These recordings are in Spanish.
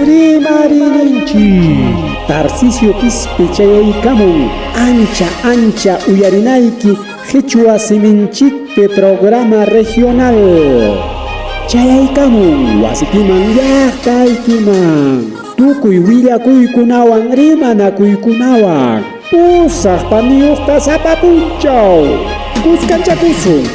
Rimarinchi Tarcisio Quispe chayaykamun ancha uyarinayki Quechua Siminchikpe programa regional chayaykamun wasikiman llaqtaykiman tukuy willakuykunawan rimanakuykunawan pusaq paniyuqta sapapunchaw kuskachakusun.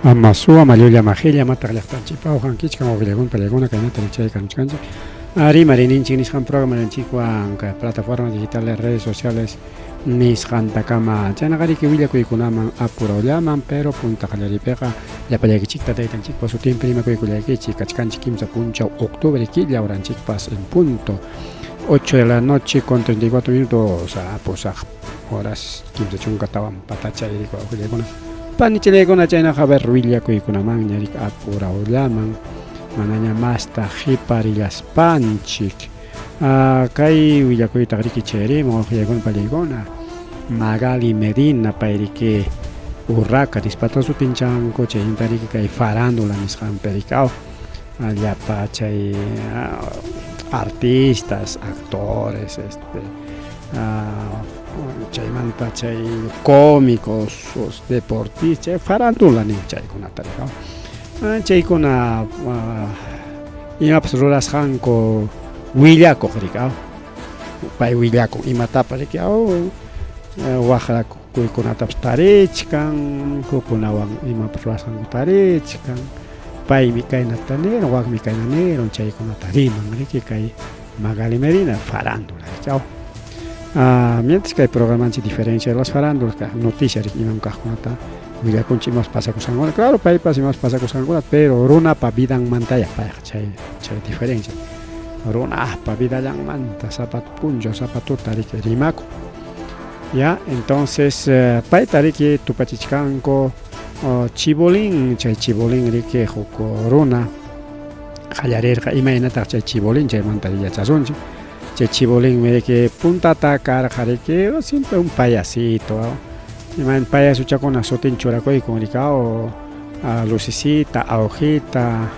Amasua Maliola Magelia Mata Lachtanchipa Ojan Kichkan Ovilegun Peleguna Cañata Lichay Canchcanchi Ari Marininchi Nishan programa en Chihuan plataformas digitales redes sociales Nishan Takama Chanagari que Villa Kuikunaman Apura Olaman pero Punta Jalaripeja La Palagichita de Tanchipa su tiempo prima Kuikulekichi Kachkanchi Kimsa Puncha octubre Killa Oranchipas en punto 8 de la noche con 34 minutos a Posaj horas Kimsa Chunkatawan Patacha y Kuikuleguna Panichilegona chayna haber ruilla kuykunaman ñarik apura ullaman manaña masta hiparillas panchik kay willakuyta riki cherimo ojegon paligona Magali Medina pairike urraca dispata su pinchanco chayinta riki kay farándula nisqan pericao allapa chay artistas actores chaymanta chay cómicos deportistas farándula ni chaykunata chaykuna imapas rurasqanku willakuq rikaw pay willakuq imatapa rikaw waqrakuykunatapas tarichkan kukunawan imapas rurasqanku tarichkan paymi kaynata niron waqmi kayna niron chaykunata riman riki kay Magali Medina farándula rikaw. Mientras que hay programas de diferencia de las farándulas, noticias y no cajunata, mira con chimas pasa con sangona, claro, para ir más pasa con sangona, pero runa pa vida en mantalla, para chay diferencia, runa pa vida en manta, zapat punjo, zapato tarik rimaco, ya, entonces, para tarik tu pachichcanco, chibolín, chay chibolín rique joko runa, jalarerja, imagínate chay chibolín, chay mantalla chazonche. Che chibolín me que punta atacar jareque siempre un payasito un payaso chacona sotin choracoy comunicado a lucecita a hojita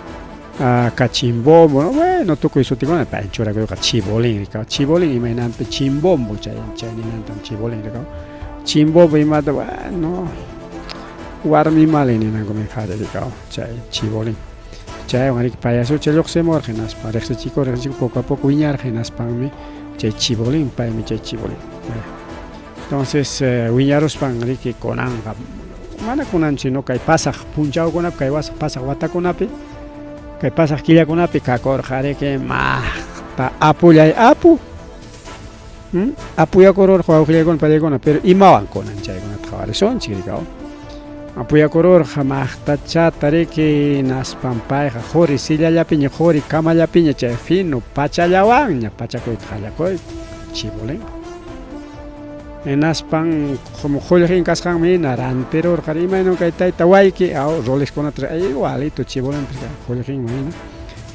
a cachimbombo bueno toco eso tengo para choracoy chibolín imagínate chimbombo chay ni nantan chibolín chimbombo y mata bueno guarmi mal en algo me jade chay chibolín chay un payaso chelo se morgenas para ese chico poco a poco viñar genas para mí chay chibolín para mí chay chibolín entonces viñaros pan que conanga mana conan chino kay pasaj punchao conap kay was pasaj wata conapi kay pasaj killa conapi kakor jare que ma ta apuya apu apuya koror juego killa con palegona pero imawan conan chay con trabajar son chiricao apuya koror jamás tacha tareke nas pampay jori silla ya piña jori kama ya piña che fino pacha ya waña pacha koy khala koy chibolín en aspan como jolin kaskan mi naran pero karima no kay tay tawai ki au roles con otra igualito chibolín porque jolin mi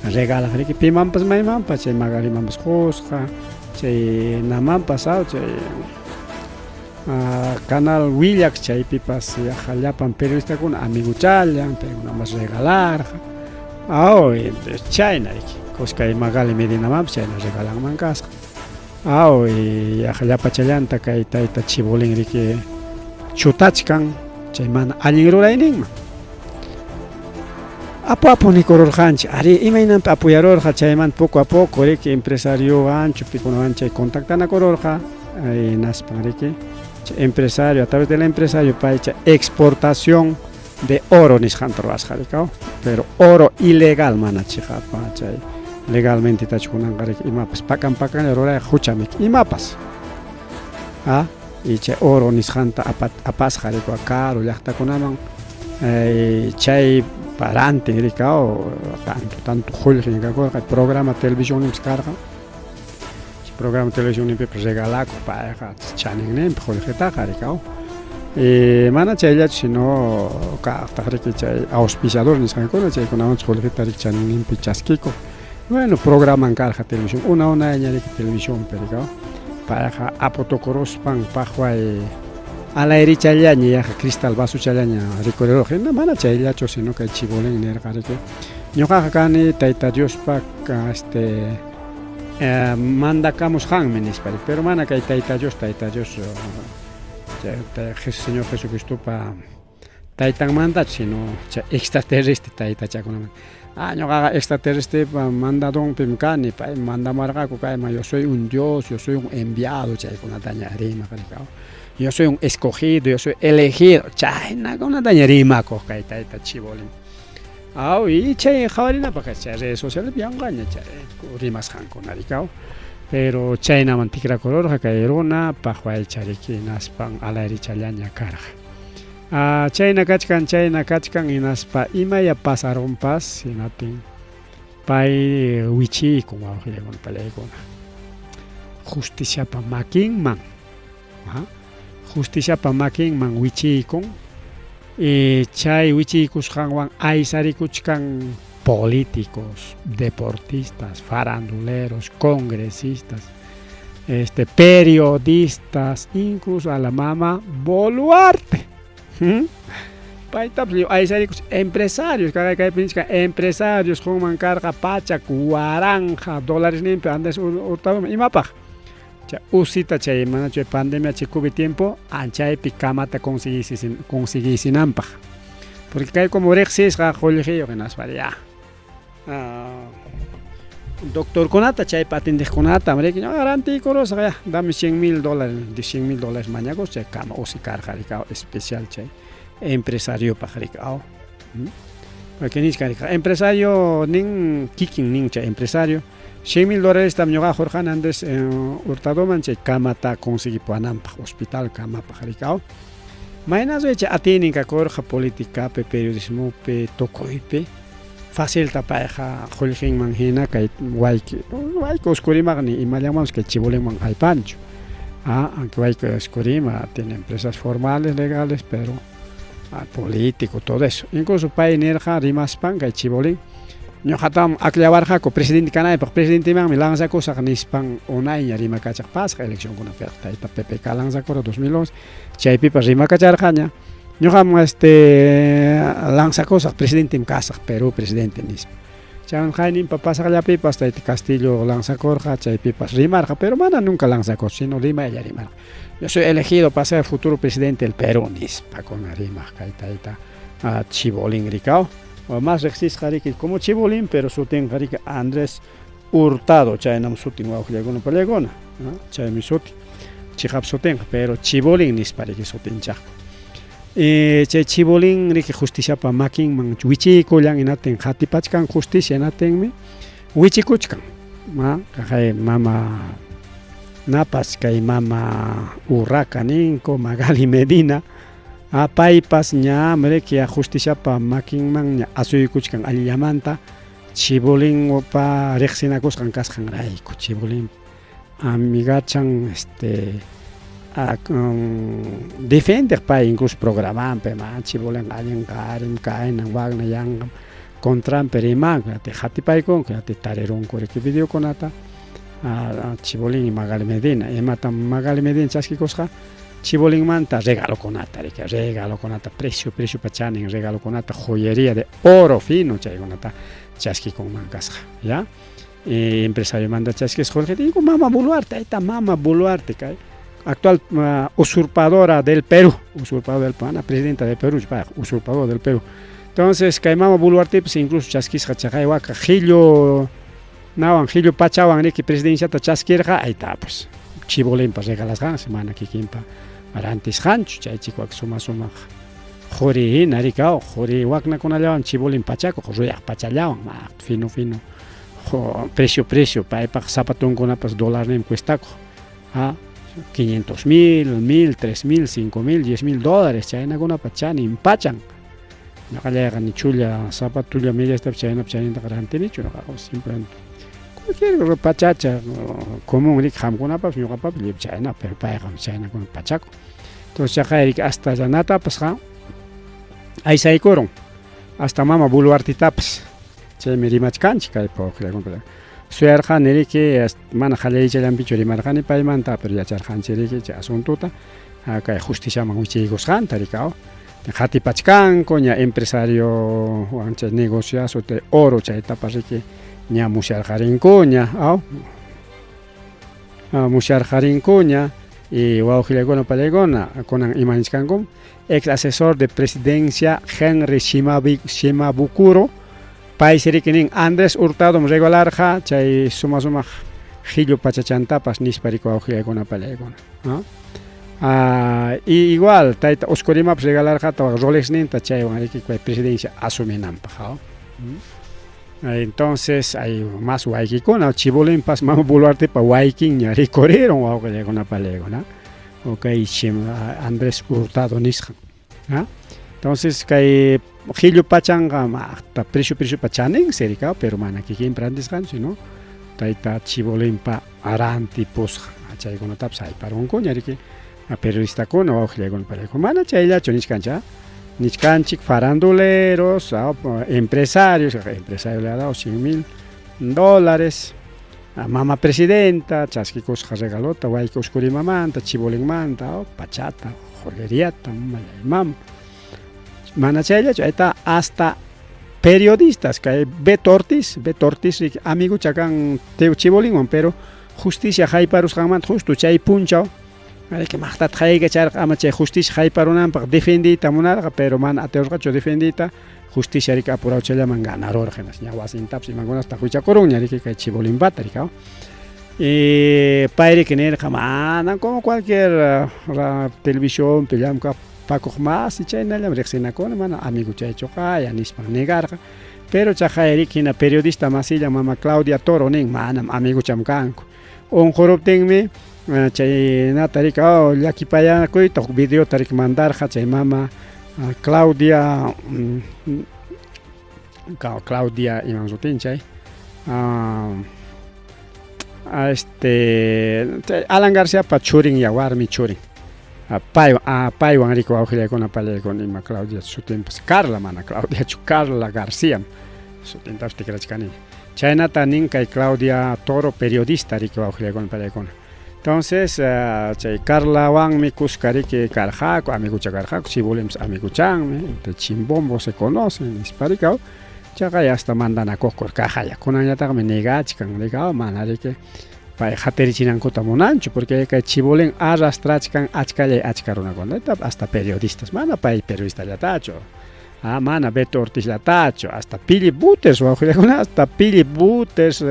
regala que pimam pas mai mam pa che Magali mambas khosqa che namam pasao che canal Willax chay pipas jallapan periodista con amigo challan pero nada más regalar China cosca y Magali Medina mam China regalan mancas y jallapa challanta kay taita chibolín riki chutachkan chay man allinrurayninman apu ni kororjanchi ari imainan apuyarorja chayman poco a poco riki empresario ancho pikunawan chay contactana kororja naspan riki empresario a través del empresario para exportación de oro nishantorvas jarikao pero oro ilegal manachija chay legalmente tachunan garik imapas pakan erora huchamik imapas y chay oro nishanta apas jariko caro llaqtakunaman chay parante ricao tanto julgin ka programa televisión carga programa televisión pues regala para chaning nem julgeta ricao mana chayla sino ka que chay auspiciador ni san con chay con julgeta chaning pichaskiko bueno programa en carga televisión una añade televisión pero para apotocoros pan pajuay a la eri challaña cristal vaso challaña recorrido gente mana chayla sino que chibolen nergare que ñoqa kani tayta Dios pa mandacamos hanmenis pero mana kay tayta Dios Señor Jesucristo pa taytan manda sino extraterrestre tayta chakuna ñoqa extraterrestre mandadon pimkani pa manda marga ko kay yo soy un Dios, yo soy un enviado chaykuna taña rima karikao yo soy un escogido, yo soy elegido chayna kuna taña rima ko kay tayta chibolin y chay jawarina para chay redes sociales biangaña chay rimas hanko narikao pero chayna mantikra color kairona pajuay chariki naspan alairi challaña karja chayna kachkan inaspa imaya pasaron pas sinatin pay wichi con awjilegon palegona justicia pa makinman justicia pa makinman wichi con chay wichikus hanwan aysarikuchkan políticos, deportistas, faranduleros, congresistas, periodistas, incluso a la mama Boluarte. Empresarios, empresarios con carga pacha, 40 dólares limpios, antes hurtado y mapa. Usita chay mana chay pandemia chay kubi tiempo anchay pikamata consiguis sin ampa porque kay como rexis ga colegio que nas varia doctor konata chay patinde konata amre que garanti coros ya dame $100,000 de $100,000 mañana chay kama usi carga especial chay empresario pajaricao porque ni carga empresario nin kiking nin chay empresario $100,000 también Jorge Hernández hurtado manche camata consegui puanampa hospital cama pajaricao mainas veche atínica corja política pe periodismo pe tocoipe fácil tapaja Jorge manjina que guayque oscurima ni y llamamos que chiboleman hay pancho aunque guayque oscurima tiene empresas formales legales pero político todo eso incluso para enerja rimas pan que chibolín Nyo hatam aklabar ko presidente kanay pa presidente mang milang sa ko sa kanispang unay nya rima kachak pas ka eleksyon ko na ferta ita PPK lang sa ko 2011 chaypi pa rima kachar kanya nyo ham lang sa ko sa presidente mkasak Peru presidente nis chan khainin pa pasa kaya pi pasta iti Castillo lang sa ko ka chaypi pa rimar ka pero mana nunca lang sa ko sino rima ya rimar yo soy elegido para ser futuro presidente del Perú nis pa con rima ka ita chibolin ricao o más existe como chibolín pero suten Andrés Hurtado chay nam sutin wa khlegona palegona chay mi suti chihap suten pero chibolín nis pare que suten chak chay chibolín ri que justicia pa makin man wichi ko lang inaten hatipachkan justicia naten mi wichi kuchkan kay mama napas kay mama Urracanin ko Magali Medina paypas ña que justicia pa makin man ña asuykuchkan allamanta chibolin pa rexinakos kan kaskan rayku chibolin amigachan defender pa incluso programan pe ma chibolin allen karim kain wagna yang kontran perima te hatipay kon que te tareron ko que video konata chibolin y Magali Medina Magali Medina chaski kosja chibolin manta regalo conata precio pachanin regalo conata joyería de oro fino chay conata chaski con mancasja ya empresario manda chaski Jorge digo mama Boluarte kay actual usurpadora del Perú presidenta del Perú usurpador del Perú entonces kay mama Boluarte pues incluso chaskis hachakay waka Gilio Pachawan que presidencia ta chaskirja ahí está pues chibolin pa regalas gan semana que kimpa arantes hancho chay chico suma jori naricao jori wakna kunalawan chibolin pachaco ruyak pachallawan fino precio pa zapatón con pas dólar nem cuestaco $500,000, $1,000, $3,000, $5,000, $10,000 chay na guna pachani impachan ñaqallaqa ni chulla zapatulla medias tap chayna chaynta qarantinichu noqa simplemente cualquier pachacha común rik hamkunapas ñuqapas lip chayna pero payqa chaynakuna pachaku entonces chaqay hasta llanatapas aysaykurun hasta mama buluartitapas chaymi rimachkanchik kaypa wawqiykuna suyarqani riki mana qallaychallanpichu rimarqani paymanta pero yacharqanchik riki chay asuntuta kay justiciaman wichaykusqanta rikaw qhatipachkanku ña empresario wan chay negociazo de oro chaytapas riki ña musharqarinkuña musharqarinkuña y wawqiykuna pallaykuna kunan imanishkanku ex asesor de presidencia Henry Shimabukuro país rikinin Andrés Hurtado regalarqa chay sumaq qhillu pachachantapas nispa riki wawqiykuna pallaykuna y igual tayta Oscurimapas regalarqa tawa Rolexninta chaywan riki presidencia asuminanpaq entonces hay más waykikuna chibolinpas mama buluartipa waykin ña rikuriron wawqiykuna pallaykuna okay Andrés Hurtado nisqa entonces kay qhillu pachanqa hasta precio pachanin serika pero mana kikin prandisqan sino tayta chibolinpa aranti pusqa chaykunatapas ayparunkuña riki periodistakuna wawqiykuna pallaykuna mana chayllachu nishkanchik faranduleros empresarios le ha dado $100,000 mama presidenta chasquikusqa regalota wayki Oscurimamanta chibolinmanta pachata joyeriata mallaymama mana chayllachu ayta hasta periodistas kay Beto Ortiz amigo chakan teu chibolinwan pero justicia hayparusqanmanta justo chay punchaw que maqtata qayga charqa ama chay justicia hayparunanpaq defendita munarqa pero mana ateurqachu defendita justicia riki apurado challaman ganarorqa hinas ña wasintapas imankunasta huichakurunña riki kay chibolinpata rikaw pay riki nirqa mana como cualquier televisión llamqa pakuq masi chaynallam riqsinakuna mana amigo chaychu qaya nispa negarqa pero chaqay riki hina periodista masilla mama Claudia Toro nin manam amigucham kanku unquruptinmi chaynata riki llakipayakuyta huk videota riki mandarqa chay mama Claudia iman sutin chay Alan Garciapa churin warmi churin paywan riki wawqiykuna pallaykuna ima Claudia sutinpas Carla mana Claudia Carla Garcia sutintapas tikrachkani chaynata nin kay Claudia Toro periodista riki wawqiykuna pallaykuna entonces chay Carlawanmi kushka riki karqaku amigucha karqaku chibolinpas amiguchanmi chimbombo se conocen nispa rikaw chaqay hasta mandanakuqkur kajaya kunanñataqmi negachkan rikaw mana riki pay qatirichinankuta munanchu porque kay chibolin arrastrachkan achkallay achka runakunata hasta periodistas mana pay periodistallatachu mana Beto Ortizllatachu hasta Philip Butters wawqiykuna hasta Philip Butters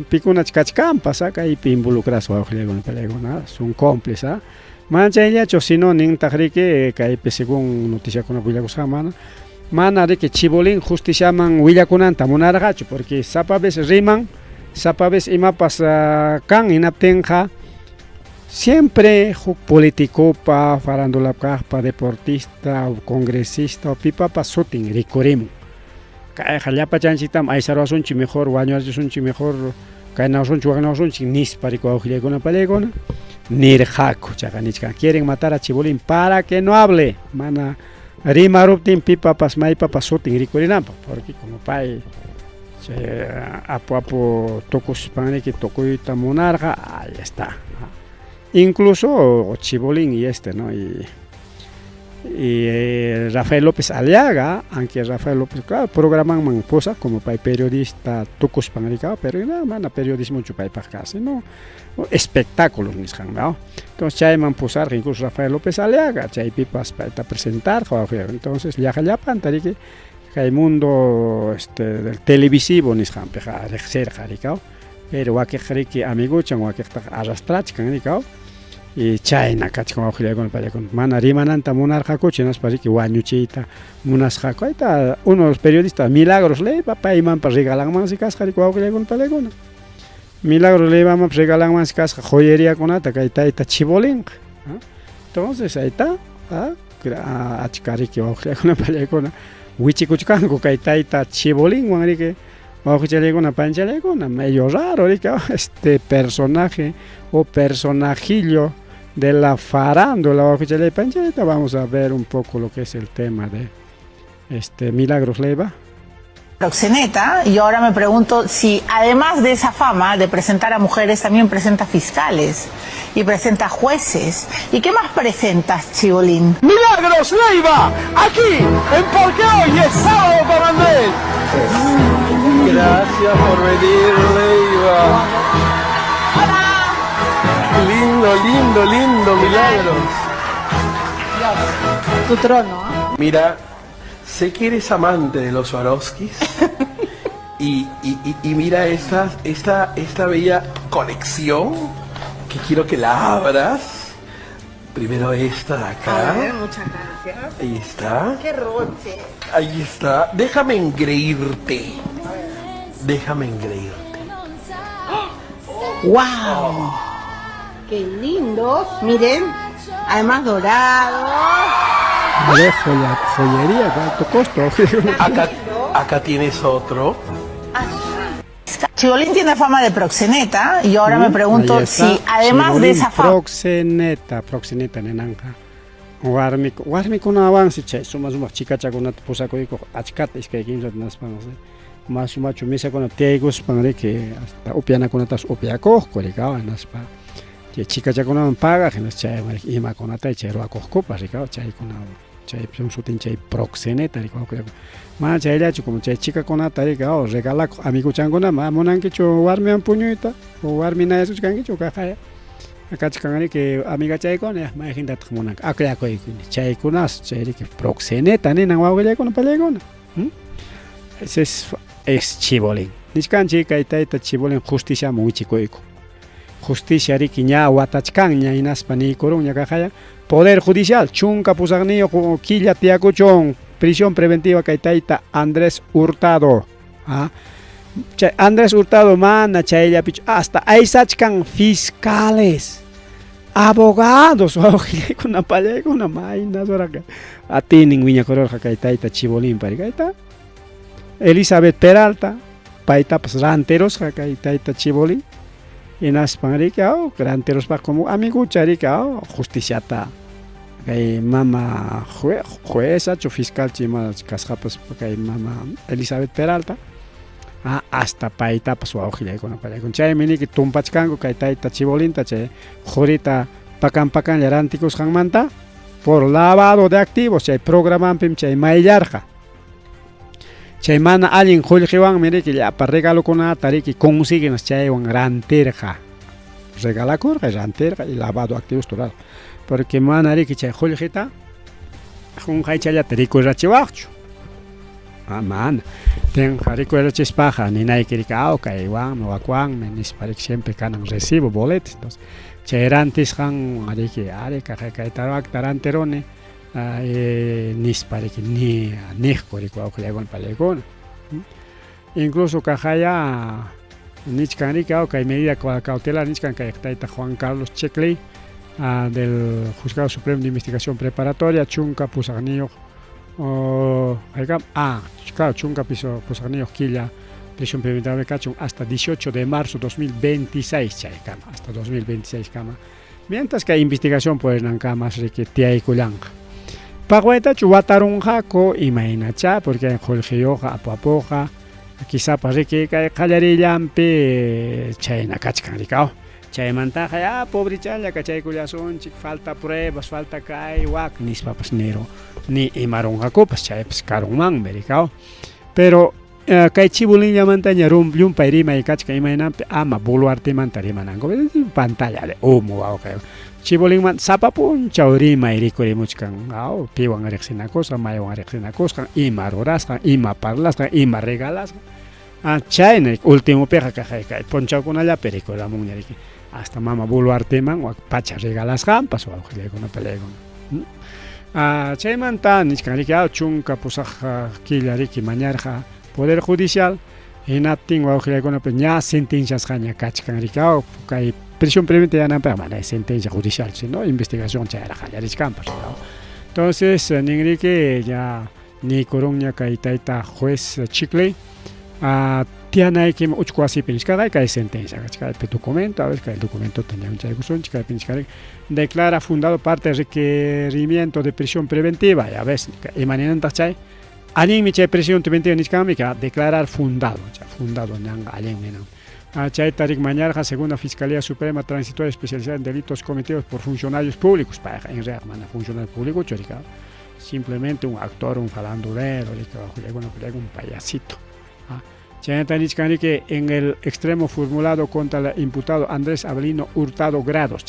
pikunach kachkampas kaypi involucras wawqiykuna pallaykuna son cómplice mana chayllachu sino nintaq riki kaypi según noticiakuna willakusqa mana riki chibolin justiciaman willakunanta munarqachu porque sapa vez riman sapa vez imapas kan hinaptinqa siempre huk politikupa farandulakaqpa deportista o congresista o pipapas sutin rikurimun kayqa llapa chanchiktam aysarwasunchik mejor wañurachishunchik mejor kaynawsunchik waqnawsunchik nispa riki wawqiykuna pallaykuna nirqaku chaqa nichkan quieren matar a chibolin para que no hable mana rimaruptin pipapas maypapas sutin rikurinanpaq porque como pay apu tukuspan riki tukuyta munarqa ahí está incluso chibolin y no y Rafael López Aliaga, aunque Rafael López, claro, programan posa como para periodista tucus panrica, pero no, mana periodismo chupay casi, no, espectáculos nishan, ¿no? Entonces chayman posar incluso Rafael López Aliaga, chay pipas para presentar, entonces ya pantari que hay mundo del televisivo nishan, peja ser jaricao, pero wa que amigo chan wa que arrastrach kan ricao. Y chayna kachkan wawqiykuna pallaykuna mana rimananta munarqaku chinaspari que wañuchiyta munasqaku ayta unos periodistas Milagros Leiva paymanpas regalanmansi kasqa riki wawqiykuna pallaykuna Milagros Leivamanpas regalanmansi kasqa joyeriakunata kay tayta chibolinqa entonces ahí está achkariki wawqillaykuna pallaykuna wichikuchkanku kay tayta Chibolinwan riki wawqichallaykuna panchallaykuna medio raro riki este personaje o personajillo de la farándula wawqichalay panchallayta. Vamos a ver un poco lo que es el tema de Milagros Leiva. Proxeneta, y ahora me pregunto si además de esa fama de presentar a mujeres también presenta fiscales y presenta jueces. ¿Y qué más presentas, Chibolín? Milagros Leiva, aquí en Porque Hoy es Sábado con Andrés. Gracias por venir, Leiva. Lindo, Milagros. Tu trono, ¿eh? Mira, sé que eres amante de los Swarovskis y mira esta bella colección que quiero que la abras. Primero esta de acá. A ver, muchas gracias. Ahí está. ¡Qué roche! Ahí está. Déjame engreírte. ¡Wow! ¡Qué lindos! Miren, además dorados. De joyería de alto costo. Acá tienes otro. Chibolín tiene fama de proxeneta y ahora me pregunto si además de esa fama... Proxeneta nenanja. Warmi kuna avance chay suma chicacha kuna pusakoyko achkata iskay kimsa naspanos. Más macho misa kuna tiegos panre que hasta upiana kuna tas upiakohko rikawa naspa. Que chicacha kuna paga genas chay ima kuna tay chay roakohko rikawa chay kuna chay sutin chay proxeneta rikawa. Ma chay lacho como chay chica kuna rikawa regala amigo changona ma monanki cho warmi ampuñuita o warmi na eso changi cho kaya. Acá chicangani que amiga chaykona ma hinda tkhmona akla koykuni chaykunas chayri que proxeneta ni nang wawqillaykuna pallaykuna. Ese es Chibolín. Nishkanchi kay tayta Chibolín justicia wichikuyku. Justicia riki ña watachkan ña hinaspa niykurun ña kaqaya Poder Judicial chunka pusaqniyo killa tiyakuchun prisión preventiva kay tayta Andrés Hurtado. Chay Andrés Hurtado mana chayllapichu hasta aysachkan fiscales, abogados, wawqillaykuna pallaykuna maynas horaqa atinin wiñakururqa kay tayta Chibolín pari kayta Elizabeth Peralta paytapas ranterosqa kay tayta Chibolín hinaspan riki ranterospa como amigucha riki justiciata kay mama jueza chu fiscal chima kasqapas kay mama Elizabeth Peralta hasta paytapas wawqillaykuna pallaykuna chaymi niki tumpachkanku kay tayta Chibolinta chay qurita pakan rantikusqanmanta por lavado de activos chay programampim chay mayllarqa chay mana allin qullqiwanmi riki llapa regalokunata riki consiguinas chaywan rantirqa regalakurqa rantirqa y lavado de activos turarqa porque mana riki chay qullqita qunqaychallata rikurrachiwaqchu mana tenga recuerda ni nai que kaywan wakuanme nisparik siempre kanan recibo boletos entonces chayrantis han ariki kay taranterone nisparik ni nihkoriko awqllaykuna pallaykuna incluso kajaya nichkan riki kay medida cautelar nichkan kay tayta Juan Carlos Checley del Juzgado Supremo de Investigación Preparatoria chunka pusaqniyuq claro, chunka piso pusaqniyuq killa prisión preventiva kachun hasta 18 de marzo 2026 chay kama hasta 2026 kama mientras que investigación pues nankamas riki tiyaykullanqa paqwaytachu watarunqaku imaynacha porque qullqiyuqqa apuapuqa quizapa riki kay qallarillanpi chayna kachkan rikaw chaymantaqa pobrechalla kachaykullasunchik falta pruebas falta kay wak nispapas ni imarunqakupas chaypas karunmanmi rikaw pero kay Chibolinllamanta ña llumpay rimay kachka imaynanpi ama buluartimanta rimananku pantalla de humo wawqa Chibolinman sapa punchaw rimay rikurimuchkan piwan riqsinakusqa maywan riqsinakusqa ima rurasqa ima parlasqa ima regalasqa chayna ultimopiqa kay punchawkunallapi rikuramunña riki hasta mama buluartiman wak pacha regalasqanpas wawqillaykuna pallaykuna chaymanta nishkan riki chunka pusaq killa riki mañarqa Poder Judicial hinaptin wawqillaykunapi ña sentenciasqa ña kachkan riki kay prisión preventiva yananpaq mana sentencia judicial sino investigación chayraq qallarishkanpas Entonces, Ningrique ya ni Coruña Caitaita juez chicle, tiene hay que uchcuasi pinchcara que hay sentencia, que documento, a ver que el documento tenía un chaygusun, que pinchcara declara fundado parte de requerimiento de prisión preventiva, ya ves, y mañana chay, alguien me chay prisión preventiva ni que declarar fundado, fundado nanga alguien menos. Chay tarik mañana según la Fiscalía Suprema Transitoria Especializada en Delitos Cometidos por Funcionarios Públicos, para en realidad funcionario público, chorica, simplemente un actor, un falandulero, un payasito. Que en el extremo formulado contra el imputado Andrés Avelino Hurtado Grados,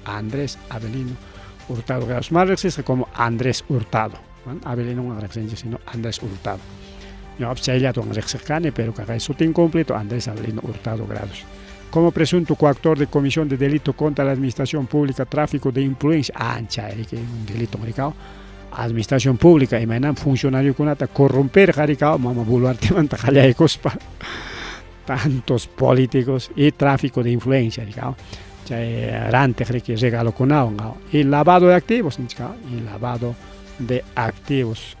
Andrés Avelino Hurtado Grados, más reconocido como Andrés Hurtado, Avelino no es sino Andrés Hurtado. Yo observé un rexecane, pero que es incompleto Andrés Avelino Hurtado Grados. Como presunto coactor de comisión de delito contra la administración pública, tráfico de influencia, que es un delito americano. Administración pública y mañana funcionario con ata corromper jaricao mama bularte manta cospa tantos políticos y tráfico de influencia ricao rante que regalo con y lavado de activos y lavado de activos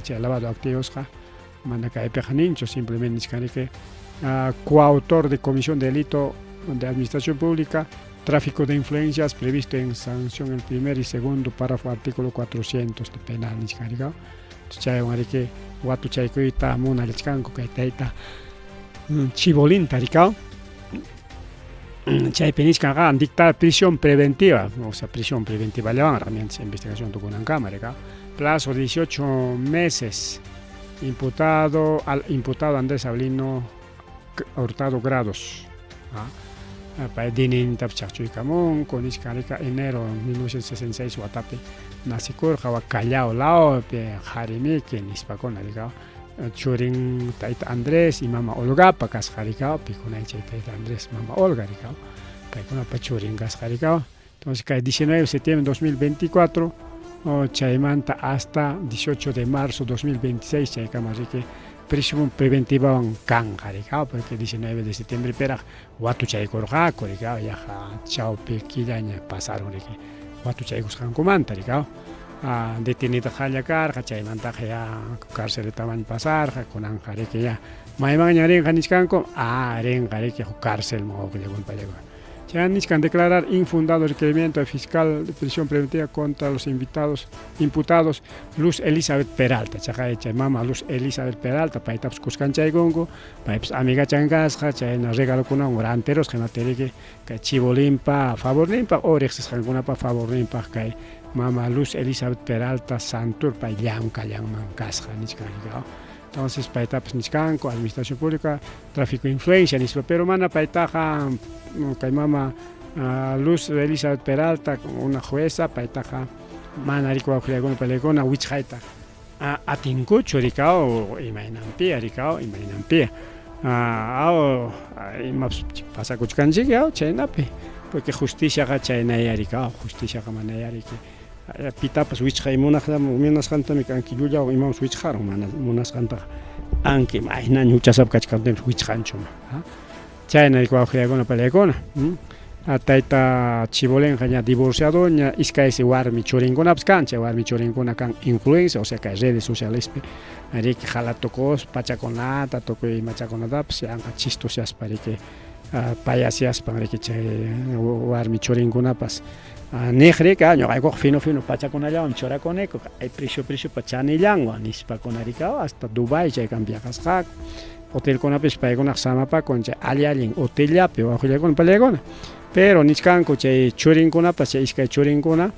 que lavado de activos manda cae pejanincho simplemente que coautor de comisión de delito de administración pública, tráfico de influencias previsto en sanción el primer y segundo párrafo artículo 400 de penal nichkariga. Chay que guatu chay kuita muna lechkanko kaitaita chibolín taricao. Chay penichkanga dictar prisión preventiva, o sea, prisión preventiva le van a herramientas de investigación de una cámara, plazo de 18 meses. Imputado Andrés Avelino Hurtado Grados. Para dinin tapchachuy camón con iscarica enero 1966 watape nasikor jawa callao lao pe jarimi que nispacona digao churin taita Andrés y mama Olga pakas jaricao picona taita Andrés mama Olga digao picona pachurin gas jaricao. Entonces cae 19 de septiembre de 2024 chaimanta hasta 18 de marzo 2026 chaicamarique prisión preventiva en Cangaricao, porque 19 de septiembre pera Watu Chaikorga, Coricao, ya Chao Pequidaña pasaron de que Watu Chaikoskan comanta, Ricao, detenido Jayacar, Chaimanta ya cárcel de tamaño pasar, con Anjare que ya Maimaña Renganiscanco, Rengare que cárcel mo que llegó en Palego. Chaniscan declarar infundado requerimiento de fiscal de prisión preventiva contra los imputados Luz Elizabeth Peralta, chaja mama Luz Elizabeth Peralta, paitaps Cuscancha y Gongo, paips amiga changasja, chayna regalo con un ranteros que no te que chivo limpa, favor limpa, o rexes alguna pa favor limpa, que mama Luz Elizabeth Peralta Santur, pa yanka yangman casja, nichkanigao. Entonces, paitaps nichkanko, administración pública, tráfico de influencia, pero mana paitaja mama Luz Elizabeth Peralta, una jueza, paitaja manarico con pelegona, wichhaita atincucho ricao, imainampia ricao, imainampia. Pasa cuchcanchi, chainape, porque justicia gachayna ricao, justicia gamanayari que. Pitapas wichhay munas canta mi canqui luya o imam wichhar munas canta anki maina ñuchasab kachkandem wichhancho chayna ikuajia con la pelegona ataita chibolen ya divorciado ña iskaisi warmi choringona abscancha warmi choringona kan influencia o sea que redes sociales ari que jala tocos pachaconata toco y machaconata se han chistosias para que payasias para que warmi choringona pas negre que año hay fino pacha con allá un chora con eco hay precio pachani llango nispa con aricao hasta Dubai ya cambia casca hotel con apes pa con sama pa con alialin hotel ya pero con palegona pero niscan ko che churin con apa se iska churin con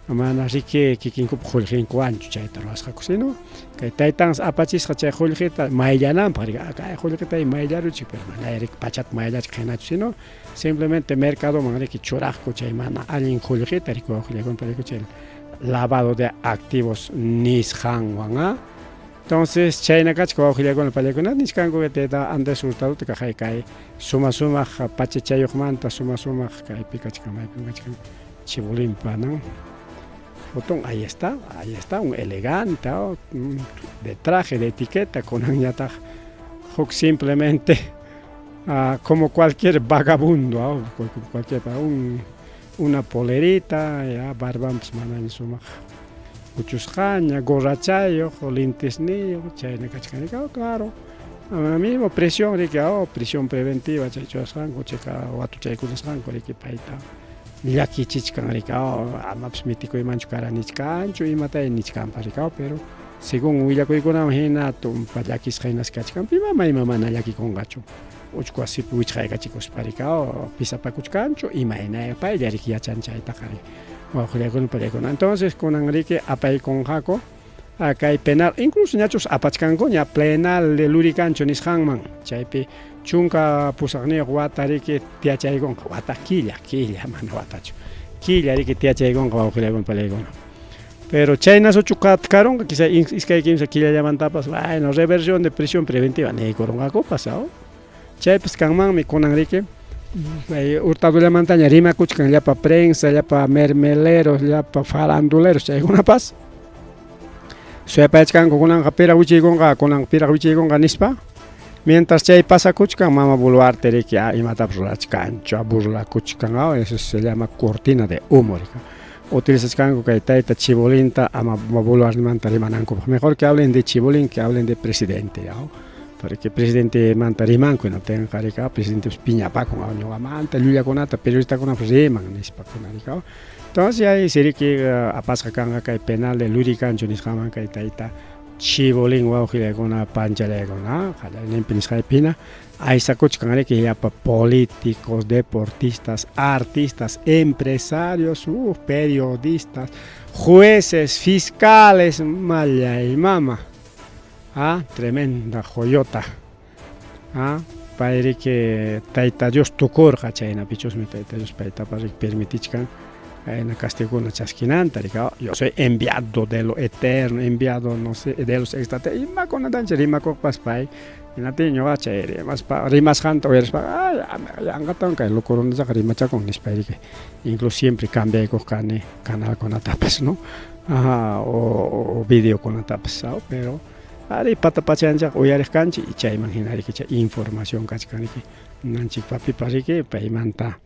amana rike kikin ko khulhin ko anchu chay taras ka kusino que taitans apachis khacha khulhita mailana pariga ka khulhita mailaru chiper manairik pachat mailar khena chino simplemente mercado mangre que chorajco chay mana alguien khulhita riko khulhon parigo chay lavado de activos nishan wanga. Entonces chayna kachko khulhon parigo na niskan ko te da Andrés Hurtado te kai kai suma pache chayo manta suma kai pikachka mai pikachka chibolin pana. Botón, ahí está, un elegante, de traje, de etiqueta, con añata, simplemente como cualquier vagabundo, una polerita, ya barbams manan suma, kuchusqaña, gorrachayo, lintesniyo, chayna kachkanika, claro. Mismo presión rika, prisión preventiva, chaychasqanku, chayka watu chaykunasqanku riki payta. Llakichichkan rika, amaps mitikuymanchu karanichkanchu, imatay nichkanpa rika, pero según willakuykunaman hina tumpa llakisqa hinas kachkanpi, ima mana llakikunqachu. Uchku asipi wichqaykachikuspa rika, pisapakuchkanchu, imaynaypay llariq yachanchaytaqa rika. Wawqiykuna palaykuna. Entonces kunan riki apaykunqaku kay penal, incluso ñachus apachkanku ña penal de lurikanchu nisqanman. Chaypi chunka pusaqniyuq wata riki tiachaykunqa, wata killa mana watachu. Killa riki tiachaykunqa wawqiykuna palaykuna. Pero chaynasuchu karunqa quizá iskay kimsa killallamantapas, bueno, reversión de prisión preventiva niykurunqaku pasado. Chaypas kanmanmi kunan riki hurtadollamantaña rimakuchkan llapa prensa, llapa mermeleros, llapa faranduleros chaykunapas. Suyapayachkanku kunanqa pira wichaykunqa, kunan pira wichaykunqa nispa. Mientras chay pasakuchkan mama boluarte riki imatapas rurachkanchu, burlakuchkan, eso se llama cortina de humo. Utilizachkanku kay tayta chibolinta ama boluarmanta rimananku. Mejor que hablen de chibolín que hablen de presidente, ¿ya? Porque presidente manta rimanku no tenga rika, presidente piñapakun ñuqamanta llullakunata periodistakuna riman nispa rika. Entonces ahí sería que apasqa kanqa kay penal de lurikanchu nisqaman kay tayta chibolin wawqiykuna panchalaykuna qallayninpi nisqaypina aysakuchkan riki llapa políticos, deportistas, artistas, empresarios, periodistas, jueces, fiscales, mallay mama. Tremenda joyota. Payri que tayta Dios tukurqa chayna pichusmi tayta Dios paytapas permitichkan en castiguna chaskinanta rika, yo soy enviado de lo eterno, enviado no sé de los extraterrestres, ima konatancha rimakuqpas pay inatiño chay rimasqanta uyarispa yanqatan kay lukurunachaqa rimachakun nispa riki, incluso siempre cambiaykuq canalkunatapas, ¿no? O videokunatapas, pero ari patapachanchaq uyariqkanchik y chayman hinariki chay información kachkaniki nanchik papipas riki paymanta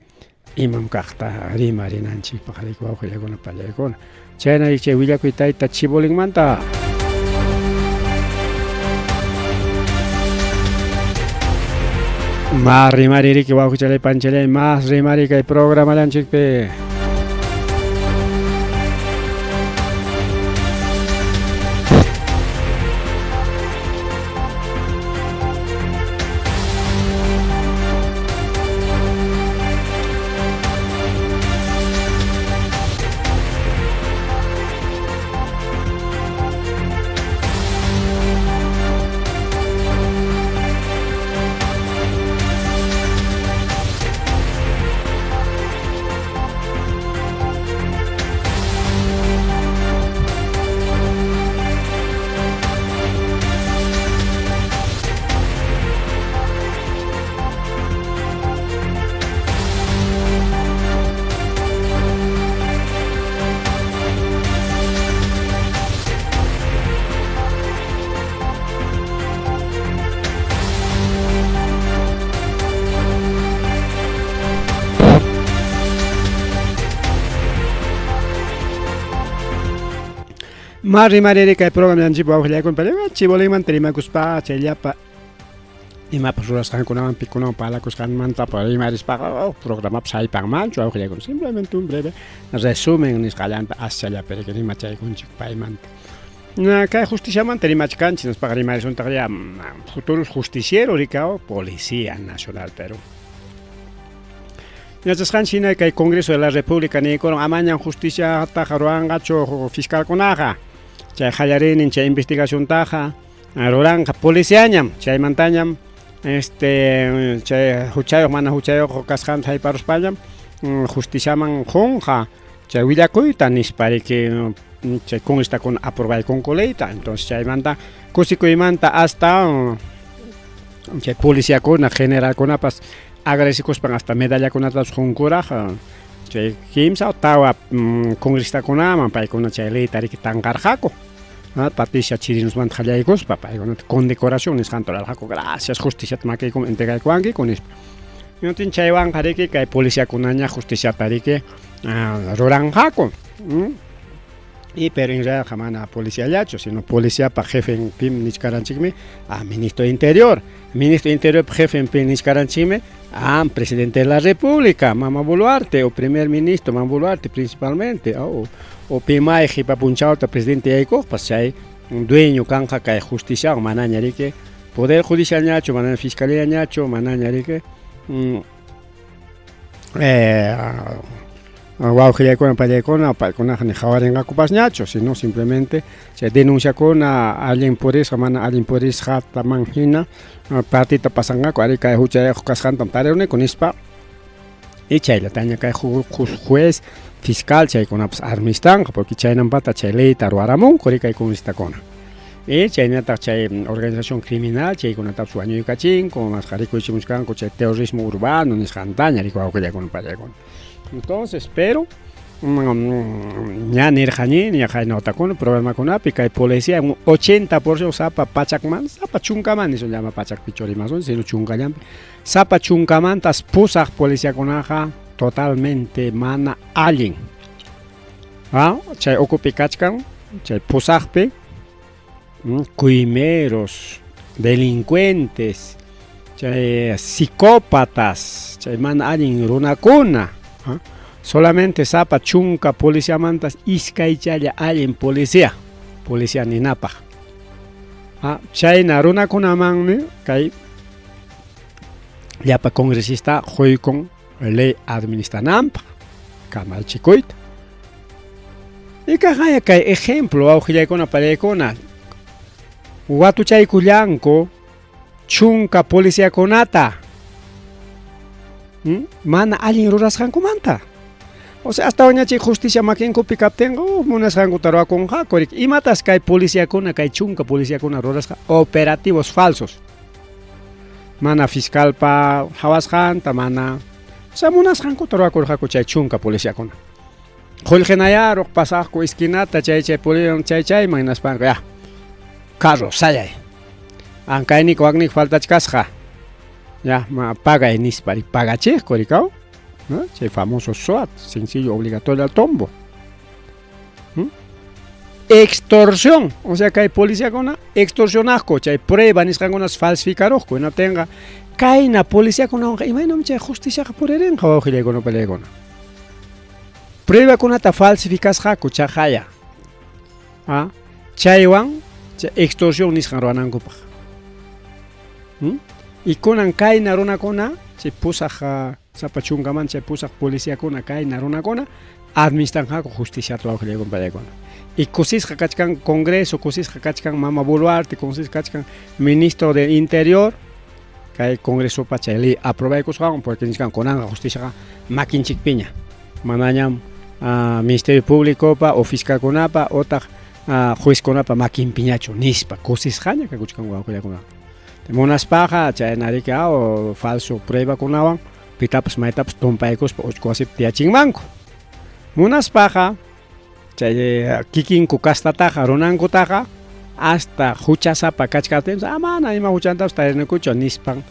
imam kaqta rimarinanchikpaq riki wawqiykuna pallaykuna chayna chay willakuy tayta chibolinmanta más rimari riki wawqichalay panchalay más rimari kay programalanchikpi. Mari kay programa nanchik wawqiykuna palla chibolinmanta rimakuspa chayllapa imapas rurasqankunaman pikunawan parlakusqanmanta rimarispaqa programapas haypanmanchu wawqiykuna simplemente un breve resumen nisqallanta aschallapi riki rimachaykunchik paymanta kay justiciamanta rimachkanchik nispaqa rimarisuntaqa ya futuros justiciero rika policía nacional Perú. Ñachasqanchik hina kay Congreso de la República niykuran amañan justiciataqa ruranqachu fiscalkunaqa chay qallarinin chay investigaciontaqa ruranqa policiañam chaymantañam chay huchayuq mana huchayuq kasqanta hayparuspañam justiciaman qunqa chay willakuyta nispa riki chay congrestakuna aprobaykunku leyta entonces chaymanta kusikuymanta hasta chay policíakuna generalkunapas agradecikuspan hasta medallakunatapas qunkuraq chay kimsa tawa congresitakunaman paykuna chay leyta riki tanqarqaku Patricia Chirinosmanta qallaykuspa paykunata condecoración nisqanta rurarqaku gracias justiciata maqaykuman entregaykuwankiku nispa ñutin chaywanqa riki kay policiakunaña justiciata riki ruranqaku y pero en realidad jamás policía yacho, sino policía para jefe en pim nichkaranchikme a ministro de Interior jefe en pim nichkaranchikme a presidente de la República, Mama Boluarte, o primer ministro Mama Boluarte principalmente, o pima ejipa punchauta presidente yaiko, pues hay un dueño canja que justicia manaña que poder judicial ñacho, manaña fiscalía ñacho, manaña que guaujilia con ni jawarenga kupas ñacho, sino simplemente se denuncia con alguien por eso, alguien por eso hasta manjina partita pasanga con arica hucha casjan tamtarene con ispa y chayla taña que juez fiscal chay con armistán porque chay nampata chay ley taruaramón corrica con esta cona y chay nata chay organización criminal chay con atap sueño y cachín con las jarico y chimuscan con chay terrorismo urbano ni jantaña rico que con payacon. Entonces, pero ya nirjani ni hay nota con problema con api que policía un 80% sapa pachakman sapa chunkaman eso llama pachak pichorimazón sino chunkayan sapa chunkaman tas pusaj policía con aja totalmente mana alguien chay ocupi kachkan chay pusajpe cuimeros delincuentes chay psicópatas chay mana alguien runakuna solamente sapa chunka policía mantas iskaychalla alguien policía ni napa chay naruna kunamanmi kay llapa congresista juykon ley administranampa kamalchikuyta y kajaya kay ejemplo awjillaykuna palaykuna watuchaykullanku chunka policíakunata mana alguien rurasqankumanta o sea hasta wañachi justicia makinkupi kaptinqa munasqanku taruwakunqa kurik imatas kay policíakuna kay chunka policíakuna rurasqa operativos falsos mana fiscalpa hawasqanta mana o sea munasqanku taruwakurqaku chay chunka policíakuna qullqinayaruq pasaqku esquinata chay policía hinaspanqa ya carro sayay ankaynik waqnik faltachkasqa ya paga nispari pagache coricao ¿no? Chay famoso SWAT sencillo obligatorio al tombo extorsión o sea que hay policía con extorsionasco chay prueba ni con unas falsificaros que no tenga kaina policía con una imagino chay justicia por eren jawajile con pelegona prueba con ata falsificas jaco chajaya chaywan extorsión ni ruanan kupa y konan kay naruna kona chay pusaj sapachungaman chay pusaj policía kona kay naruna kona administran hako justicia trabajo con palegona y cosis kachkan congreso cosis kachkan Mama Boluarte cosis kachkan ministro del Interior kay congreso pa chay ley aprobay kusqan porque niskan konan justicia makinchik piña manañam ministerio público pa o fiscal konapa otaj juez konapa makin piñacho nispa cosis haña ka kuchkan wakuya monas paja chay narika o falso prueba kunawan pitapas maitapas tompaykos pa uchkuasip tiachingmanku monas paja chay kikinku kastataja runankutaja hasta huchasapa kachkatem mana ima huchantapas tarinikucho nispan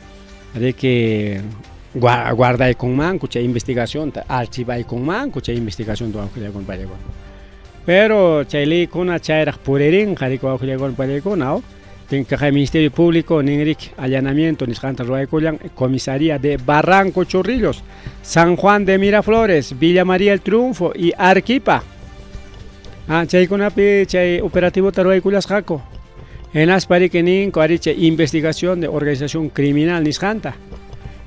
riki guardaykunmanku chay investigación archivaykunmanku chay investigación tuwawqillaykuna pallaykuna pero chay liykuna chayraq puririnqa riki wawqillaykuna pallaykuna el Ministerio Público Ningrik allanamiento nisqanta ruaykullan comisaría de Barranco Chorrillos, San Juan de Miraflores, Villa María el Triunfo y Arequipa. Chaykunapi chay operativo taruaykullasqaku. Enas parikenin ariche investigación de organización criminal nisqanta.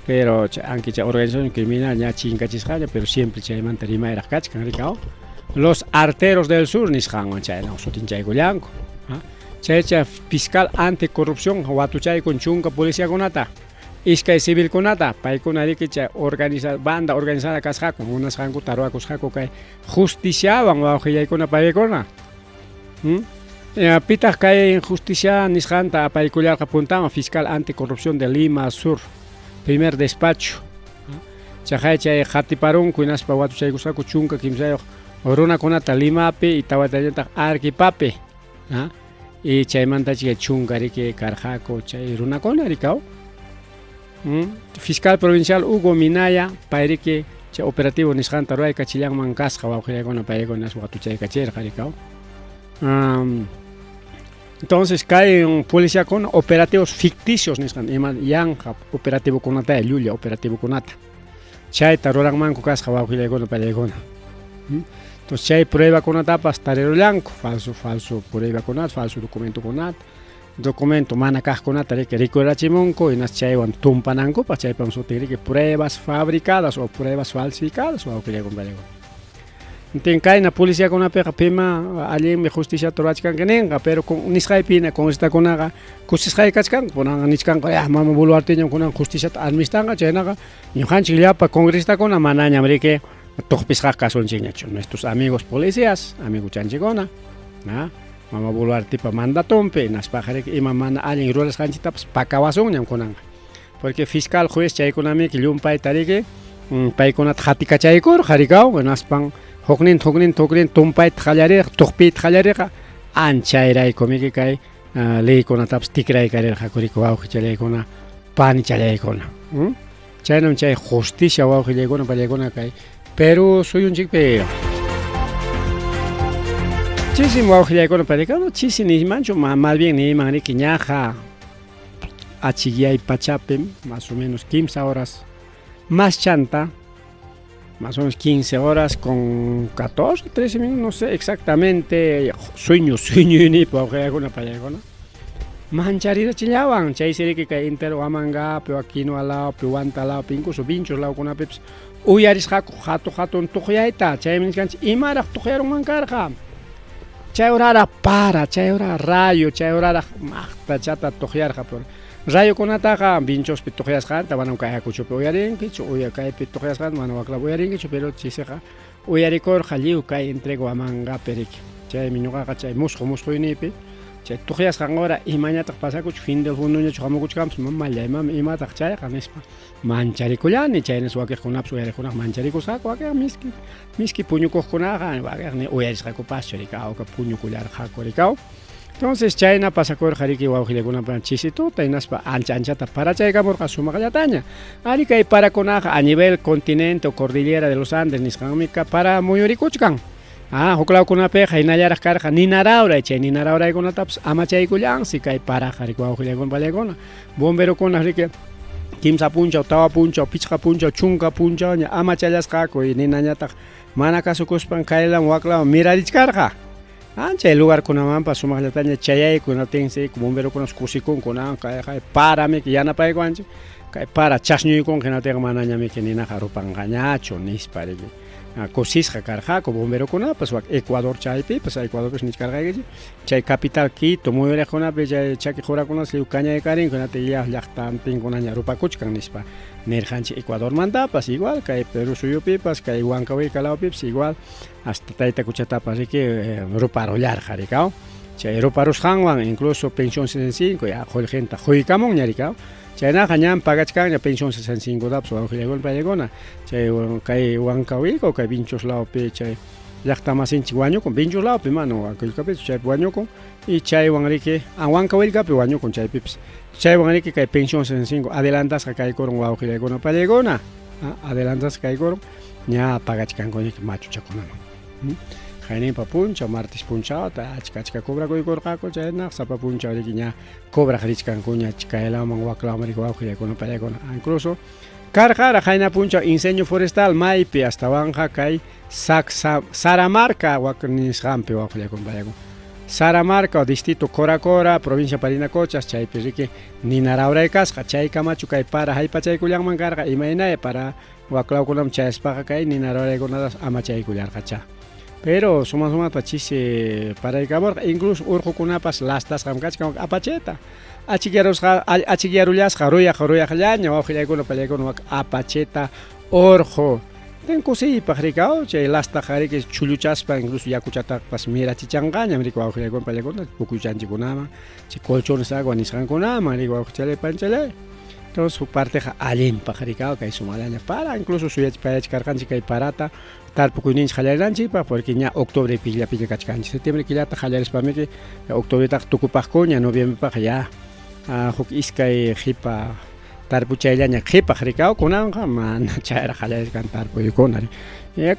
Pero aunque chay organización criminal ya chinkachisqalla, pero siempre chaymanta rimayraq kachkan rikao. Los arteros del sur nisqanwan chayna sutinchaykullanku. Chaycha fiscal anticorrupción watuchay con chunka policía konata iskay civil konata paykuna riki chay banda organizada kasqaku munasqanku taruwakusqaku kay justiciawan wawqillaykuna paykuna pitaq kay justicia nisqanta apaykullarqa puntaman fiscal anticorrupción de Lima Sur primer despacho chay qatiparunku hinaspa watuchaykusqaku chunka kimsayuq runakunata Limapi y tawatallantaq Arequipapi y chaymanta chica chungari que carjaco chay runakona rikao fiscal provincial Hugo Minaya pairique chay operativo nisqanta ruay kachillanman kasqa wawqillaykuna paykuna watuchay kachirqa rikao Entonces cae un policía con operativos ficticios nisqan ima yanja operativo kunata llulla operativo kunata chayta ruranmanku kasqa wawqillaykuna pallaykuna. Entonces chay prueba kunatapas tarirullanku falso prueba kunata falso documento mana kaqkunata rikurrachimunku inas chaywan tumpanankupas chaypam sutin pruebas fabricadas o pruebas falsificadas wawqillaykuna pallaykuna. Entonces kayna policíakunapiqa pima allinmi justiciata rurachkanqa ninqa pero nisqaypina constakunaqa kusisqay kachkanqa kunaqa nichkanqa mama Boluarteñam kunan justiciata administranqa chaynaqa ñuqanchik llapa congresistakuna manañam riki tuqpisqaqa kasunchikñachu nuestros amigos policías amiguchanchikuna mama Boluartepa mandatumpi naspaqa riki ima mana allin rurasqanchiktapas pakawasunñam kunanqa porque fiscal juez chaykunamiki llumpayta riki paykunata qatikachaykur qarikaw naspan huknin tumpayta qallariq tuqpiyta qallariqa anchayraykumiki kay leykunatapas tikraykarirqa kurika wawqichallaykuna panichallaykuna chaynam chay justicia wawqillaykuna pallaykuna kay Perú suyunchikpi chisin wawqillaykuna pallaykuna chisin nismanchu más bien niman riki ñaqa achikllay pachapi más o menos 15 horas más chanta más o menos 15 horas con 14, 13 minutos, no sé exactamente, sueño ni wawqillaykuna pallaykuna mancharira chillawan chay siriki kay entero amangapi aquino alapi wanta alapi incluso vinchos lawkunapipas uyarisqaku hatun tuqyayta chaymi niskanchik imaraq tuqyarunman karqa chay uraraq para chay uraraq rayo chay uraraq maqta chata tuqyarqa rayukunataqa vinchospi tuqyasqanta manam kay hakuchupi uyarinkichu kaypi tuqyasqanta mana waklapi uyarinkichu pero chisiqa uyarikurqa lliw kay entrego amangapi riki chaymi ñuqaqa chay musquynipi chay tuqyasqan hora imañataq pasakuchu fin del mundoñachu hamukuchkanpas mamallayman imataq chayqa nispa mancharikullani chaynas wakiqkunapas uyariqkunaqa mancharikusaqa wakiqa miski puñukuqkunaqa wakiqmi uyarisqakupaschu rikawqa puñukullarqaku rikaw. Entonces chayna pasakurqa riki wawqillakuna chisituta hinaspa anchata parachaykamurqa sumaqllataña ari kay parakunaqa a nivel continente o cordillera de los Andes nisqanmika para muyurikuchkan huklawkunapiqa hinallaraq karqa ninaraura chay ninarauraykunatapas amachaykullansi kay paraqa riki wawqillaykuna pallaykuna bomberokuna riki kimsa punchaw tawa punchaw pichqa punchaw chunka punchaw ña amachallasqaku y ninañataq mana kasukuspan kaylan waklawan mirarichkarqa chay lugarkunamanpas sumaqllataña chayaykunatinsi bomberokunas kusikunkunan kay paramiki yanapaykunchik kay para chashñuykunqa hinatiqa manañamiki ninaqa rupanqañachu nispa riki kusisqa karqaku bomberokunapas wak Ecuador chaypipas Ecuadorpas nichkarqaykichik chay capital Quito muyuriqkunapi chay chaki qurakunas liw kañaykarinki hinatiqa llaqtantinkunaña rupakuchkan nispa nirqanchik Ecuadormantapas igual kay Perú suyupipas kay Huancavelica lawpipas igual hasta Taytakuchatapas riki ruparullarqa rikaw chay ruparusqanwan incluso pensión 65 ya qullqinta quykamunña rikaw chaynaqa ñan pagachkanña pensión 65tapas wawqillaykuna pallaykuna chay kay Huancavelica o kay Vinchos lawpi chay llaqtamasinchik wañukun Vinchos lawpi mana Huancavelicapichu chaypi wañukun y chaywan riki Huancavelicapi wañukun chaypipas chaywan riki kay pensión 65 adelantasqa kaykurun wawqillaykuna pallaykuna adelantasqa kaykurun ña pagachkankuña machuchakunaman Jainimpa puncha, martes punchawta achka cobrakuykurqaku chayna sapa punchaw riki ña cobraq richkankuña chaylaman waklaman riki wawqillaykuna pallaykuna incluso karqara qayna punchaw incendio forestal maypi astawanqa kay Saramarca nisqanpi wawqillaykuna pallaykuna Saramarca distrito Coracora provincia Parinacochas chaypi riki ninarauraya kasqa chaykamachu kay para haypachaykullanman karqa imaynaya para waklawkunaman chayaspaqa kay ninarauraykunatas amachaykullarqacha pero suma pachisi paraykamurqa incluso urqukunapas lastasqam kachkan apacheta achikyarulasqa ruyaqllaña wawqillaykuna pallaykuna wak apacheta urqu kusiypaq rikaw chay lastaqa riki chulluchaspa incluso yakuchatapas mirachichanqañam riki wawqillaykuna pallaykuna pukuychanchikunaman chay colchones agua nisqankunaman riki wawqichallay entonces su parteqa allinpaq rikaw kay sumalaña para incluso suyachipayachkarqanchik kay parata tarpukuyninchik qallarinanchikpaq porque ña octubre pillapiña kachkanchik septiembre killata qallarispanmiki octubretaqa tukupaqkuña noviembrepaq ya huk iskay qipa tarpuchayllaña qhipaq rikao kunanqa mana chayraq qallarishkan tarpuykuna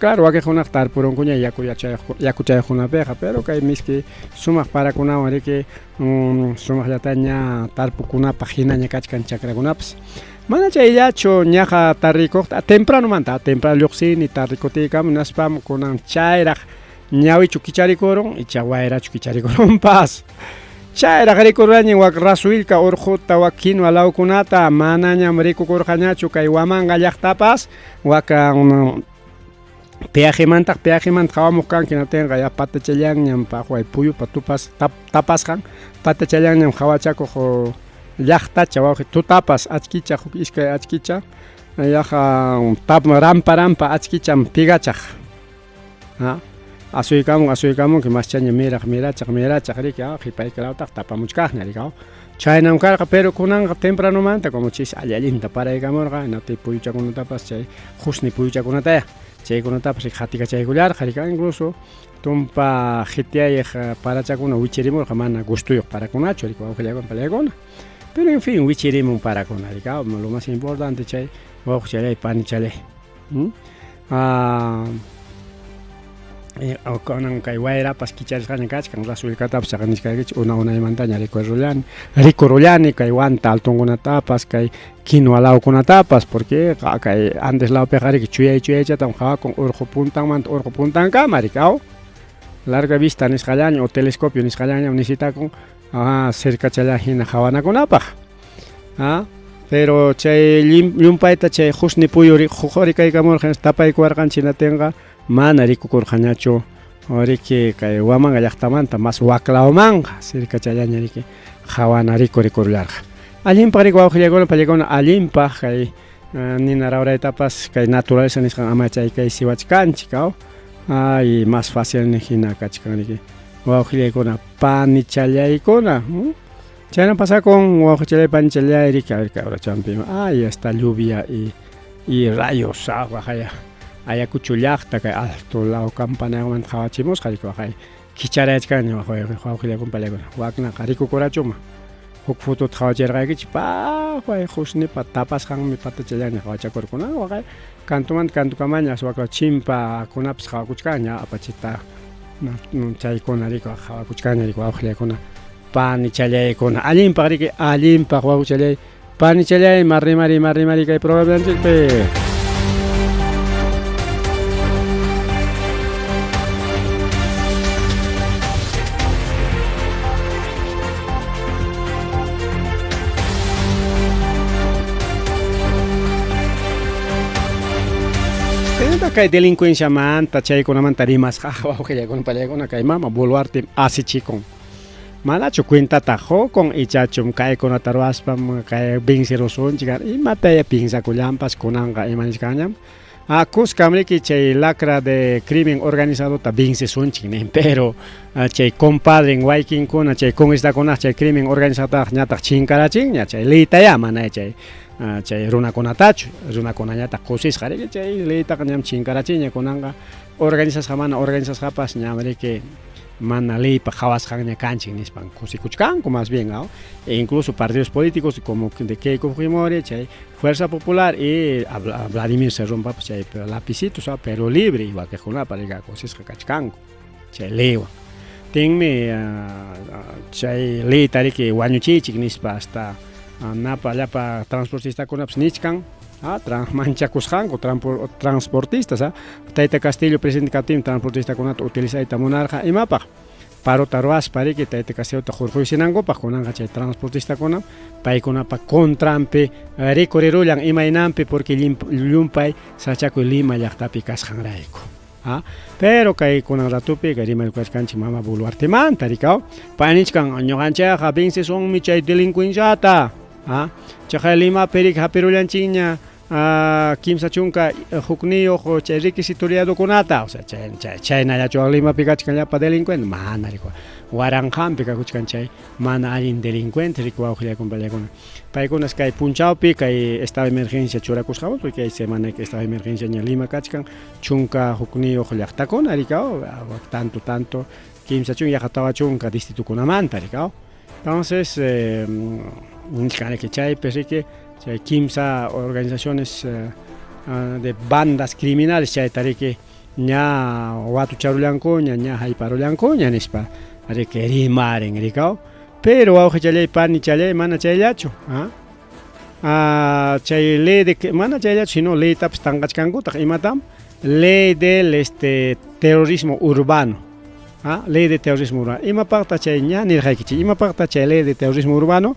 claro wakiqkunaq tarpurunkuña yakuchayuqkunapiqa pero kay miski sumaq parakunawan riki sumaqllataña tarpukunapaq hinaña kachkan chakrakunapas mana chayllachu ñaqa tarikuqta tempranomanta temprano lluqsini tarikutiykamun naspam kunan chayraq ñawichu kicharikurun icha wayrachu kicharikurunpas chayraq rikurraña wak rasuylka urquta wak kinwa lawkunata manañam rikukurqañachu kay Huamanga llaqtapas waka peajemanta hawamuq kanki natinqa ya patachallanñam paqway puyupa tapasqan patachallanñam hawachakuq llaqtacha wawqi tutapas achkicha huk iskay achkicha yaqa rampa achkicham pigachaq asuykamun que maschaña mirachaq riki qhipaykilawtaq tapamuchkaqña rikaw chaynam karqa pero kunanqa tempranomanta como chis allinta paraykamurqa inati puyuchakunatapas chay husni puyuchakunataya chaykunatapas hatikachaykullarqa rika incluso tumpa qhitiayiq parachakuna wichirimurqa mana gustuyuq parakunachu rika wawqillaykuna palaykuna pero en fin wichirimun parakuna rika lo más importante chay wawqichalay panichalay kunan kay wayrapas kicharisqaña kachkan rasuylkatapas chaqanisqaykichik unaymantaña rikurullani kay wanta altunkunatapas kay kinwa lawkunatapas porque kay antes lawpiqa riki chuyaychatam hawakun urqu puntankama rikaw larga vista nisqallaña o telescopio nisqallaña necesitakun cercachalla hina hawanakunapaq pero chay llumpayta chay husni puyu huqurikaykamurqa tapaykuwarqanchinatinqa mana rikukurqañachu riki kay Huamanga llaqtamanta mas waklawmanqa cercachallaña riki hawana rikurullarqa allinpaq riki wawqillaykuna pallaykuna allinpaq kay nina rawraytapas kay naturaleza nisqan ama chay kay siwachkanchik y más fácil ni hina kachkan riki wawqillaykuna panichallaykuna chayna pasakun wawqichalay panichalay riki ahora champima hasta lluvia y rayos agua ayakuchu llaqta kay alto law campanaman hawachimusqa riki waqay kicharayachkanña wawqillaykuna pallaykuna waknaqa rikukurachuma huk futota hawachirqaykichik paqay husnipa tapasqanmi patachallanña hawachakurkuna waqay kantukamaña waka chimpakunapas hawakuchkanña apachita chaykuna riki hawakuchkanña riki wawqillaykuna panichalyaykuna allinpaq riki allinpaq wawqichalay panichalay marrimari kay programanchikpi kay delincuencia manta chaykunamanta rimasqa wawqillaykuna pallaykuna kay mama boluarte asichikun manachu cuentata hukun ichachum kaykunata ruwaspam kay vencerusunchik imataya pinsakullampas kunanqa imanishkañam kuskam riki chay lacra de crimen organizado ta vencesunchik nin pero chay compadren waykinkuna chay conquistakunaq chay crimen organizado ñataq chinkarachinña chay leytaya mana chay runakunañataq qusisqa riki chay leytaqa ñam chinkarachiña kunanqa organizasqa mana organizasqapas ñam riki mana leypa hawasqanña kanchik nispan kusikuchkanku más bien e incluso partidos políticos como de Keiko Fujimori chay Fuerza Popular y Vladimir Cerrón-Papas chay lapicitos pero libre igual que junapa riga kusisqa kachkanku chay leywan tinmi chay leyta riki wañuchichik nispa hasta napa llapa transportistakunapas nichkan manchakusqanku transportistas Tayta Castillo presidente kaptin transportistakunata utilizayta munarqa imapaq parota ruwaspa riki Tayta Castillota hurquysinankupak kunanqa chay transportistakuna paykunapa contrampi rikurirullan imaynampi porque llumpay sachakuy Lima llaqtapi kasqanrayku pero kay kunan ratupi kay rimarikuchkanchik mama boluartemanta rikaw panichkan ñuqanchayqa vencesunmi chay delincuenciata chaqay Limapi riki hapirullanchikña kimsa chunka hukniyuq chay requisitoriadokunata o sea chaynallachu Limapi kachkanllapa delincuente mana rikwa waranqanpi kakuchkan chay mana allin delincuente riki wawqillaykuna pallaykuna paykunas kay punchawpi kay estado de emergencia churakusqamun porque kay semana estado de emergencia ña Lima kachkan chunka hukniyuq llaqtakuna rikaw tanto kimsa chun yaqa tawa chunka distritukunamanta rikaw entonces que chay pesike chay kimsa organizaciones de bandas criminales chay tarike ña watu charullanku ña hayparullanku ña nispa arike rimaren rikao pero auge chalay pani chalay mana chayllachu chay ley de mana chayllachu sino ley taps tangachkanku tak imatam ley del terrorismo urbano. Ley de terrorismo urbano. Ima pakta chay ña nirjaykichi. Ima pakta chay ley de terrorismo urbano.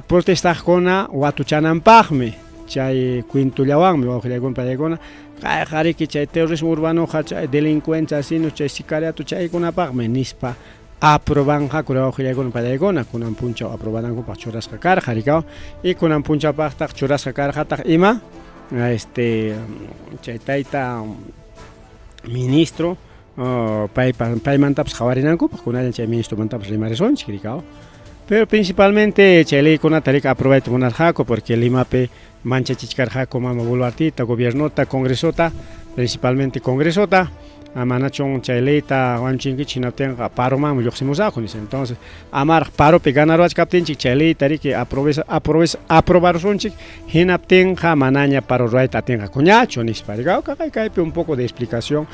Protestar kona watuchananpaqmi. Chay quintullawanmi wawqillaykuna pallaykuna. Qariki chay terrorismo urbano chay delincuencia sino chay sicariato chaykunapaqmi nispa aprobanja kuna wawqillaykuna pallaykuna kunan punchaw aprobananku churasqa karqa rikaw. Y kunan punchapaqtaq churasqa karqataq ima chay tayta ministro paymantapas qawarinankupas kunallañ chay ministro mantapas rimarisonchik rikaw. Pero principalmente chay leykunata rika aprobayta munarqaku porque Limapi manchachichkarqaku mama Boluartita, gobiernota, congresota, principalmente congresota. Manachon chay leyta wanchinkichik hinaptinqa paromanmi lluqsimusaqku nispa. Entonces amaraq paropi ganarwach kaptinchik chay leyta riki aprobarusunchik hinaptinqa manaña paro ruayta atinqakuñachu nispa rikaw. Kaypi un poco de explicación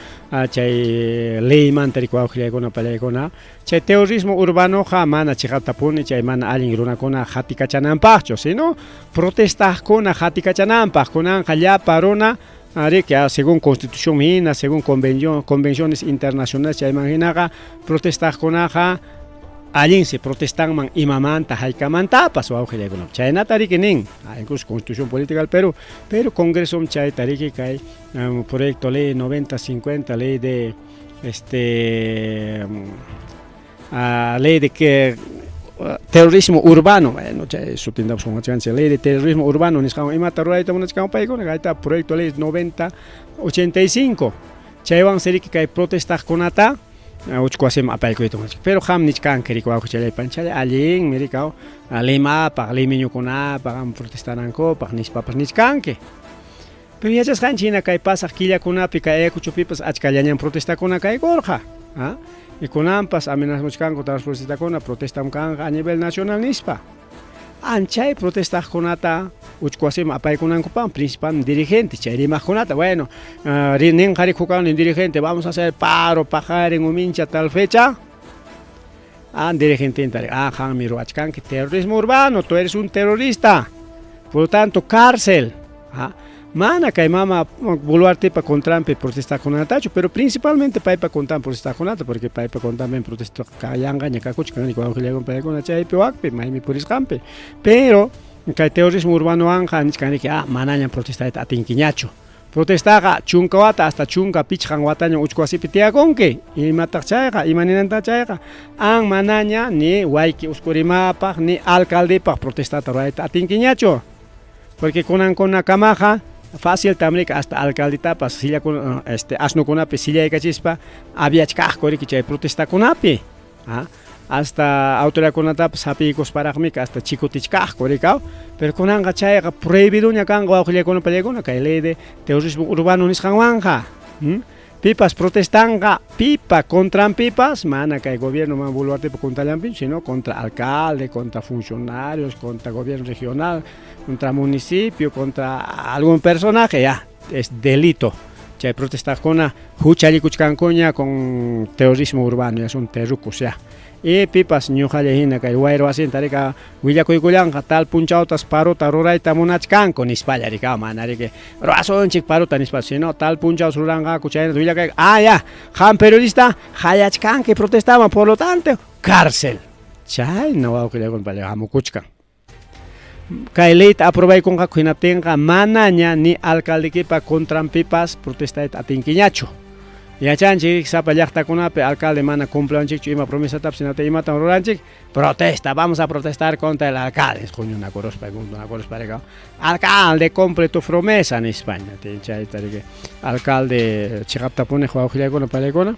chay leymanta riki wawqillaykuna pallaykuna chay terrorismo urbanoqa mana chiqaptapuni chay mana allin runakuna qatikachananpaqchu sino protestaqkuna qatikachananpaq kunanqa llapa runa que según constitución hina, según convenciones internacionales chay manhinaqa protestaqkunaqa allinsi protestanman imamanta haykamantapas wawqillaykuna chaynata riki nin incluso constitución política del Perú pero congreso chayta riki kay proyecto ley 9050 ley de ley de que terrorismo urbano, bueno, subtendamos con la ley de terrorismo urbano, nisqawan imata rurayta munachkan paykuna kayta proyecto ley 9085 chaywan seriki kay protestaqkunata uchkuasima apaykuyta munachkan pero qam nichkanki riki wawqillaypan chay allin mirikaw Limapaq limeñukunapaq protestaranankupak nispapas nichkanki pero yachasqanchik hina kay pasaq killakunapi kay Ayacuchopipas achkallañan protestakuna kaykurqa y kunanpas amenazamuchkanku transportistakuna protestamkanqa a nivel nacional nispa anchay protestaqkunata uchkuasima apaykunankupan principal dirigente chay rimaqkunata bueno ninqa rikhukanrin dirigente vamos a hacer paro pajarin umincha tal fecha dirigente qanmi ruwachkanki terrorismo urbano tú eres un terrorista por lo tanto cárcel mana kay mama Boluartepa contrampi protestaqkunatachu pero principalmente paypa contrampi protestaqkunata porque paypa contrampi protesta kayanqa ñakakuchkan wawqillaykuna paykuna chaypi wakpi maymi purisqanpi pero kay terrorismo urbano anqa nichkanriki manañan protestayta atinkiñachu protestaqa chunka wata hasta chunka pichqan wataña uchkuwasipi tiyakunki imataq chayqa imaninanta chayqa manaña ni wayki uskurimapaq ni alcaldepaq protestata rurayta atinkiñachu porque kunankamaqa fácil también hasta alcalditapas silla con asnukunapi sillaykachispa aviachkaqku riki chay protestakunapi hasta autoridadkunatapas hapiykusparaqmi hasta chikutichkaqku rikaw pero kunanqa chayqa prohibidoña kanqa wawqillaykuna pallaykuna kay ley de terrorismo urbano nisqanwanqa pipas protestanqa pipa contrampipas mana kay gobierno man Boluartepa kuntallanpi sino contra alcalde, contra funcionarios, contra gobierno regional, contra municipio, contra algún personaje es delito chay protestaqkuna huchallikuchkankuña con terrorismo urbano es un terrukus y pipas ñuqalla hina kay wayru wasinta rika willakuykullanqa tal punchawtas parota rurayta munachkanku nispalla rika mana riki ruwasunchik parota nispa sino tal punchaws ruranqaku chayna willakay qam periodista hayachkanki protestaman por lo tanto cárcel chayna wawqillaykuna palla hamukuchkan kay leyta aprobaykunqaku hinaptinqa manaña ni alcaldekipa contrampipas protestayta atinkiñachu yachanchik sapa llaqtakunapi alcalde mana cumplanchikchu ima promesatapas hinaptin imatan ruranchik protesta vamos a protestar contra el alcalde quñunakuruspa rika alcalde cumple tu promesa en España chayta riki alcalde chiqaptapuni wawqillaykuna pallaykuna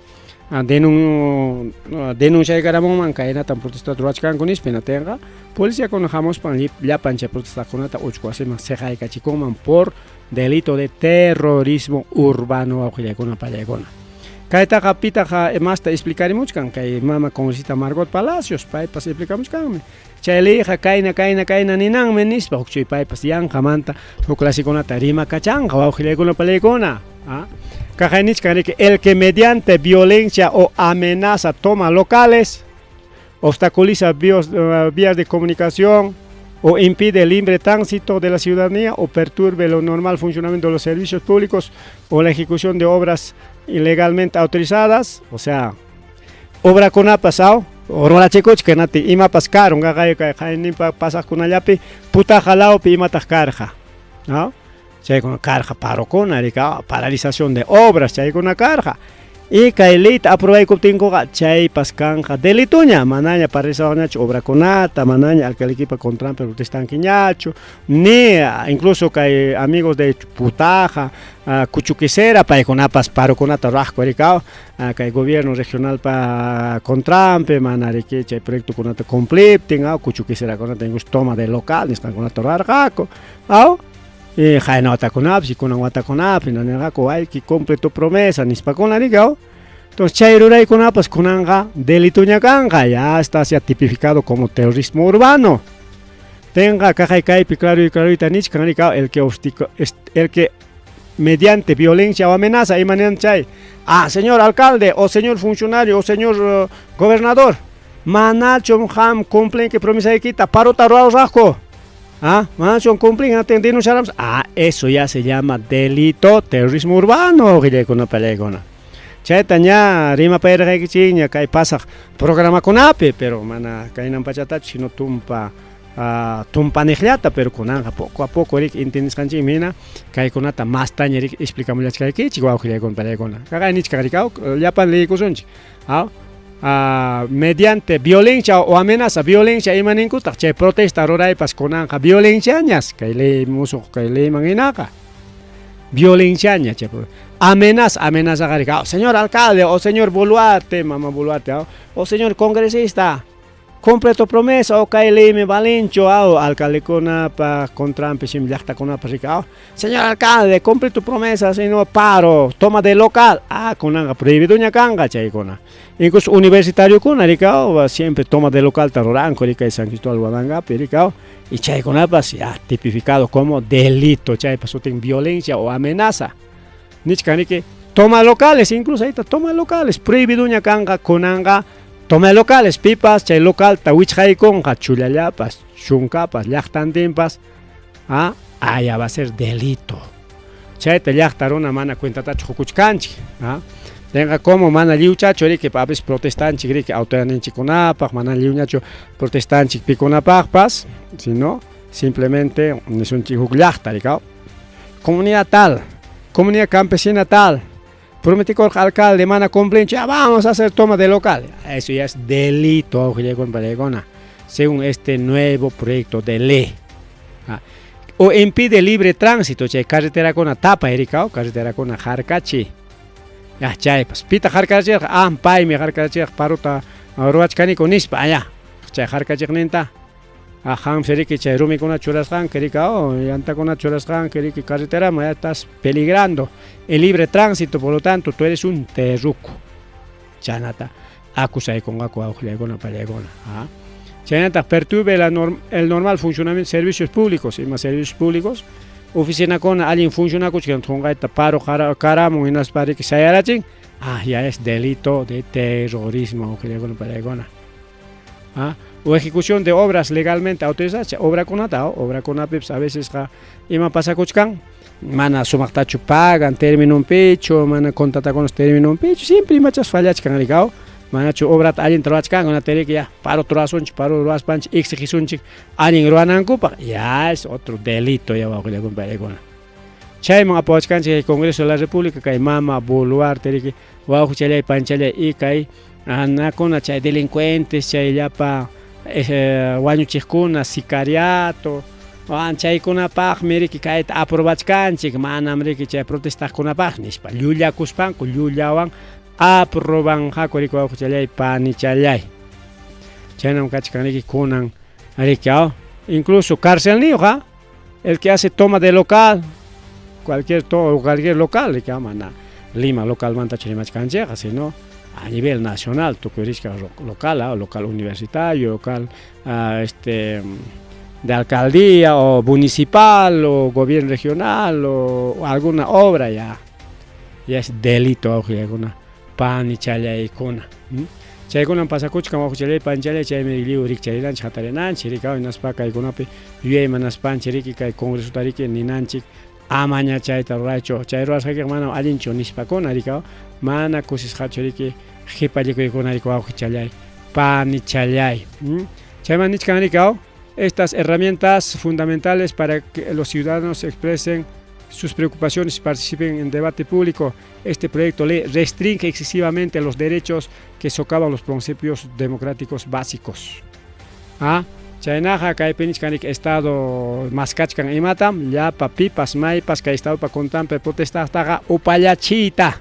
denunciaykaramunman kaynatan protestata ruwachkanku nispa hinatinqa policíakuna hamuspan llapan chay protestakunata uchkuwasiman seqaykachikunman por delito de terrorismo urbano wawqillaykuna pallaykuna kaytaqa pitaqa masta explicarimuychkan kay mama congresista Margot Palacios paypas explicamuchkanmi chaylija kayna ninanmi nispa huk chuypaypas yanqamanta huk clasikunata rima kachanqa wawqillaykuna palaykuna kaqaynichkan riki el que mediante violencia o amenaza toma locales, obstaculiza vías de comunicación o impide el libre tránsito de la ciudadanía o perturbe el normal funcionamiento de los servicios públicos o la ejecución de obras ilegalmente autorizadas, o sea, obra con ha pasado, o rola chicos que nati ima pascar, un gagayo que ni pasas con allapi, puta jalao pi ima tascarja, ¿no? Chay con carga paro con paralización de obras, chay con una carga. Y kailita aprobay kuptinko chay paskanja delituña manaña paralización obra conata manaña alcaliquipa contra pero te están quiñacho ni incluso que amigos de Putaja Cuchuquicera para conapas paro conata rasco ericao que el gobierno regional para contrampe manarique chay proyecto conata complipting Cuchuquicera conata en toma de local están conata rasco y jaina watakunap, si kuna watakunap, naneraco hay que cumple tu promesa, ni pa con la ligao. Entonces, chayruray kunapas kunanga delituña kanga, ya está ya tipificado como terrorismo urbano. Tenga caja y caipi claro y clarita nich canica el que mediante violencia o amenaza y manejan chay. Señor alcalde o señor funcionario o señor gobernador, manachom ham cumplen que promesa de quita paro tarro rasco. Manchon cumplen atendiendo charams. Eso ya se llama delito terrorismo urbano, que con pelegona. Chaitaña rima perga que chiña kai pasa programa con ape, pero mana kai nan pachata chino tumpa nejliata, pero con anja poco a poco rik entiendes kanchi mina kai conata más taña rik explicamos las que chihuahua que con pelegona. Kaga nich karikao ya pan le kusunchi. Mediante violencia o amenaza violencia imaninko che protesta roray pas konanja violencia ñas kay le muso kay le manginaka violencia ña che amenaza garika señor alcalde o señor Boluarte mamá Boluarte o señor congresista completo promesa o kay le me valencho alcalde kona pa contrampe sim llaqta kona pa rika señor alcalde completo promesa sino paro toma de local konanga prohibido ña kanga chay kona. Incluso universitario con aricao siempre toma de local taroranco rica y San Cristóbal Guadanga pericao y chay con apas ya tipificado como delito chay pasó en violencia o amenaza nichkanique toma locales incluso ahí está toma locales prohibido ña kanga konanga toma locales pipas chay local tawichai con chulallapas chuncapas llaqtantimpas ya va a ser delito chay te llaqtaruna mana cuenta tacho hukuchkanchi tenga como mana liuchacho que papes protestantes que autoranenchi conapaj mana liuñacho protestantes piconapaj pas sino simplemente es un chihuglachta comunidad tal comunidad campesina tal promete con alcalde mana complencia vamos a hacer toma de local eso ya es delito con Palegona según este nuevo proyecto de ley o impide libre tránsito che carretera con tapa ericao carretera con jarcachi ya chay pues pita harkachej pay mi harkachej paruta ruachkani con ispa ya chay harkachej nenta ham seriki chay rumi con churasgan kerika yanta con churasgan keriki carretera ya estás peligrando el libre tránsito, por lo tanto tú eres un terruco chanata acusai con con pelegona chanata perturbe el normal funcionamiento de servicios públicos y más servicios públicos oficina con alguien funciona con paro caramo en las paredes que se harachin ya es delito de terrorismo que con pelegona o ejecución de obras legalmente autorizadas obra con apeps a veces ima pasa cochcan mana sumaktachu pagan término un pecho mana contata con los término un pecho siempre machas fallas can ligao mana chu obra alguien trabachkan una tele que ya paro troasunch paro roaspanch exigisunch alguien roanankupa ya es otro delito ya va con pelegona chay mga pochkan che Congreso de la República kay mama Boluarte que wa chale panchale y kay con chay delincuentes chay ya pa wañu chikuna sicariato chay kuna paj miri que kay aprobachkan chik mana miri que chay protesta kuna paj nispa llulla kuspan ku llullawan aproban hakoriko chalay pani chalay chanam kachkaniki kunan arikao incluso cárcel ni el que hace toma de local cualquier local que mana Lima local manta chirimachkanche sino a nivel nacional, local, local universitario, local de alcaldía o municipal o gobierno regional o alguna obra ya es delito alguna pan y chaya y cona. Chaykuna pasakuchkan wawqichalay panchalay chaymi liw rikcharilanchik hatarinanchik rikaw hinaspa kaykunapi yuyayman naspanchik riki kay congresota riki ninanchik amaña chayta ruraychu chay rurashqaykiqa mana allinchu nispakuna rikaw mana kusisqachu riki qhipallikuykuna riki wawqichalay panichalay. Chayman nichkan rikaw estas herramientas fundamentales para que los ciudadanos expresen sus preocupaciones y participen en debate público. Este proyecto de ley restringe excesivamente los derechos que socavan los principios democráticos básicos. Chaynaja kaypinichkanik estado maskachkan imatam llapa pipas maypas kay estado pa contampe protestastaqa upallachiyta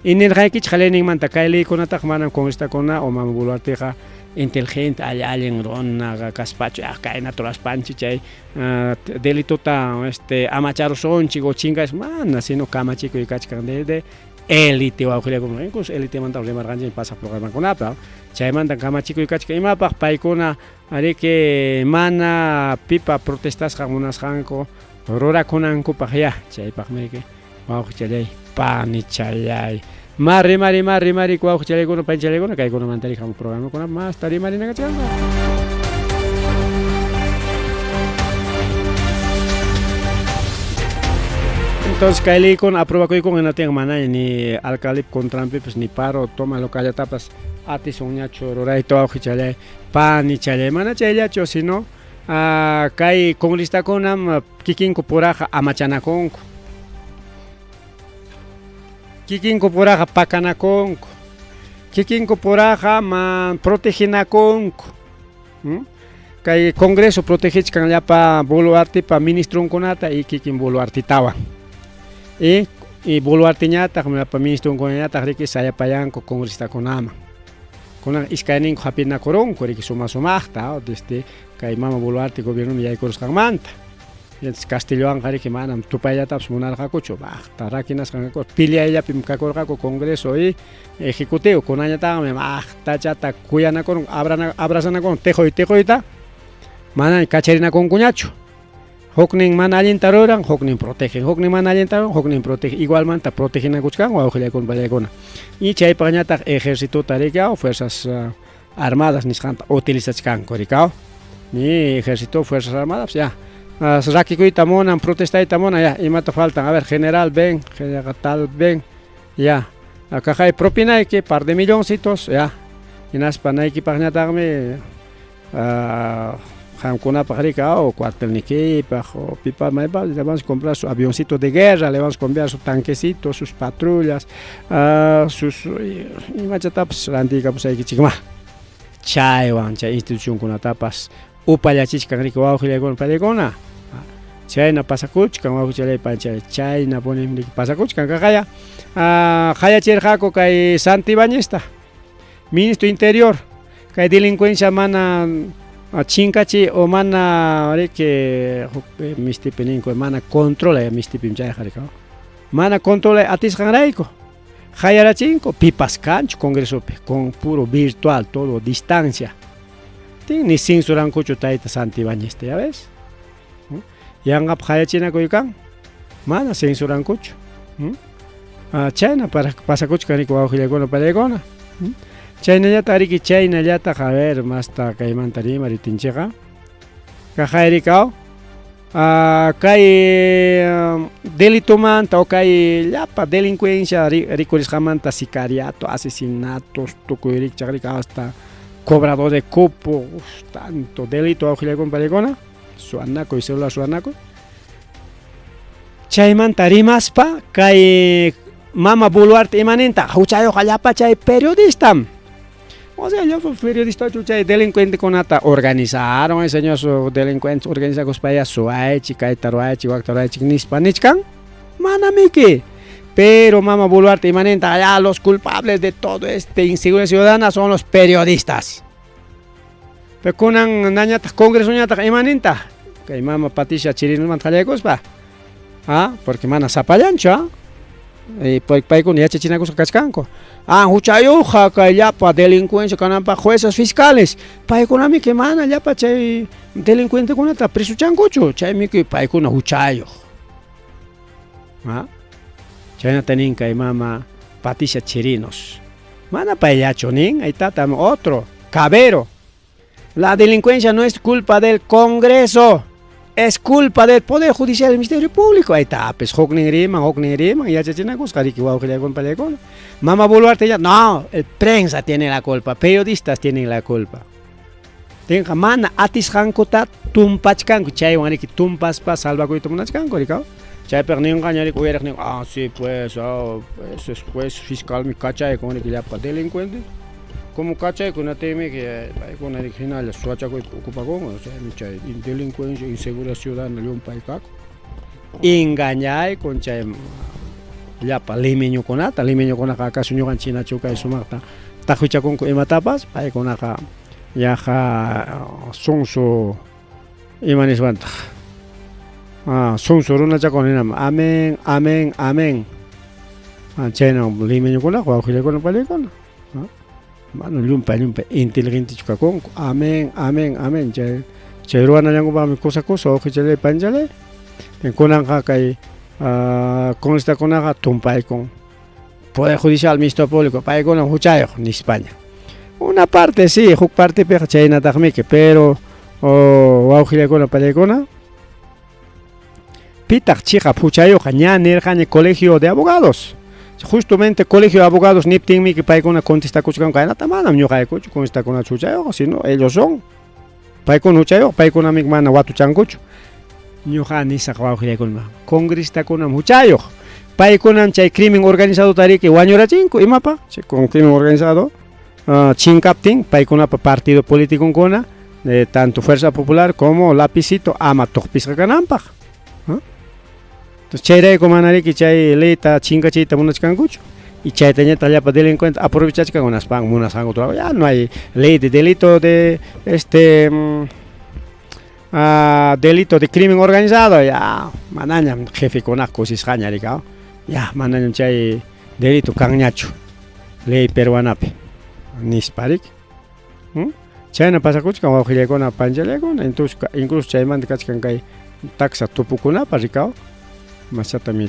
inirqaykichik leninmanta kay leykunataq manam congrestakuna o mama Boluarteqa inteligente allin runaqa kaspachu kayna turaspanchik chay delitota amacharusonchik o chingash mana sino kamachikuy kachkan de élite wawqiykuna incluso élitemanta rimarqanchik pasaq programakunapi chaymanta kamachikuy kachkan imapaq paykuna ariki mana pipa protestasqa munasqanku rurakunankupaq ya chaypaqmi wawqichalay panichalay mari wawqichalaykuna panchalaykuna kaykunamanta riqhamun programakuna mas tarimarinaqa chayqa. Entonces kay leykuna aprobakuykuna hinatin mana ni alcalde contrampi pues ni paro toma locallatapas atisonñachu rurayta wawqichalay panichalay mana chayllachu sino kay congrestakunam kikinku puraqa amachanakunku kikinku puraqa pakanakunku kikinku puraqa proteginakunku kay congreso protegichkan llapa Boluartepa ministrunkunata y kikin Boluartetawan y Boluarteñataq llapa ministrunkunañataq riki sayapayanku congresitakunaman kunan iskayninku hapinakurunku riki sumaqta desde kay mama Boluarte gobierno yaykurusqanmanta. Entonces Castelloanqa riki manam tupayllatapis munarqakuchu rakinasqanku piliayllapi kakurqaku congreso y ejecutivo kunañataqmi tachata kuyanakurun abrazanakurun tejoyta mana kacharinakunkuñachu huknin mana allinta ruran huknin protegen huknin mana allinta ruran huknin protegen igualmanta proteginakuchkan wawqillaykuna pallaykuna y chaypaqñataq ejércitota rikaw fuerzas armadas nisqanta utilizachkanku rikaw ni ejército fuerzas armadas ya rakikuyta munan protestayta munan ya imata faltan a ver general ven general tal ven ya akaqay propinayki par de milloncitos ya hinaspa naykipaqñataqmi qamkunapaq rikaw cuartelnikipaq o pipa maypaq le vamos a comprar su avioncito de guerra le vamos a comprar su tanquecito sus patrullas sus imachatapas rantikapusaykichikma chaywan chay institucionkunatapas upallachichkan riki wawqillaykuna pallaykuna chayna pasakuchkan wawqichalay panchay chayna ponen pasakuchkan kakaya qayachirqaku kay Santibáñezta ministro interior kay delincuencia mana chinkachi o mana riki mistipininku mana controla mistipim chayqa rikaw mana controla atisqanrayku qayarachinku pipas kanchu congresopi con puro virtual todo distancia ni censurankuchu tayta Santibáñezta ya ves yanqap qayachinakuykan mana censurankuchu chayna para pasakuchkan riki wawqillaykuna pallaykuna chaynallata riki chaynallata a ver masta kaymanta rimaritinchikqa kaqay rikaw kay delitumanta o kay llapa delincuencia rikurisqamanta sicariato asesinatos tukuy rikchaq rikaw hasta cobrador de cupo tanto delito wawqillaykuna pallaykuna suanakuy celular suanakuy chaymanta rimaspa kay mama Boluarte imaninta huchayuq llapa chay periodistam o sea yo periodista chay delincuente kunata organizaron señor delincuentes organizados para suaychi kayta ruaychi waqta ruaychi nispa nichkan mana miki pero mama Boluarte imaninta ya los culpables de todo este inseguridad ciudadana son los periodistas pero kunan nañata congreso ñata imaninta kay mama Patricia Chirinomanta qallaykuspa porque mana sapallanchu paykuna yachachinakusqa kachkanku huchayuqqa kay llapa delincuencia kananpaq jueces fiscales paykunami que mana llapa chay delincuentekunata prisuchankuchu chaymi que paykuna huchayuq chaynata nin kay mama Patricia Chirinos mana payllachu nin aytata otro Cabero. La delincuencia no es culpa del Congreso, es culpa del Poder Judicial del Ministerio Público. Ahí está, pues, hoknin riman, y ya chachinakus, kariki con palecona. Mama Boluarte ya, no, el prensa tiene la culpa, periodistas tienen la culpa. Tenga mana atis hankota tumpachkanku, chay waniki tumpaspa salvaku y tumunachkanku, ricao. Chay pernin gañarik uyerak ning, sí, pues, ese es juez fiscal mi cachay con el que ya pa delincuente. Como cachay con una teme que con el original suacha con ocupa con o sea mucha delincuencia inseguridad ciudadana de un país caco engañar con chay ya pa limeño con ata acá suño ganchina choca y sumata tajucha con ematapas pa con acá ya ja sonso imanes banta sonso runa cha con amén chena limeño con agua ojile con palecona mano lumpa inteligente chukakon amén chay ruana yango ba mi cosa ojile panjale konan ka kay con esta konaga tumpay con Poder Judicial Ministerio Público pay con huchayo ni España una parte sí huk parte pe chayna tagmike pero ojile con palecona pitak chiqa huchayo ña nerjane colegio de abogados. Justamente colegio de abogados niptin mi que paikona contesta kuchkan kaina tamana ñoqa kuchu contesta con chuchayo sino ellos son paikona chuchayo paikona mi mana watu chankuchu ñoqa ni saqwajile con congresta con chuchayo paikona chay crimen organizado tariki wañurachinku imapa con crimen organizado chinkaptin paikona partido político kona de tanto Fuerza Popular como Lapicito ama toqpisqa kananpaq. Entonces chay como manari chay leita chinga chita munachkankuchu y chay tañeta llapa delincuente aprovechachkan unas pan unas algo ya no hay ley de delito de delito de crimen organizado ya manaña jefe con cosas jañarika ya manaña chay delito kanñacho ley peruanape nisparik chay no pasa kuchka wajile con panjale con entonces incluso chay man kachkan kay taxa tupukuna parikao Machata mi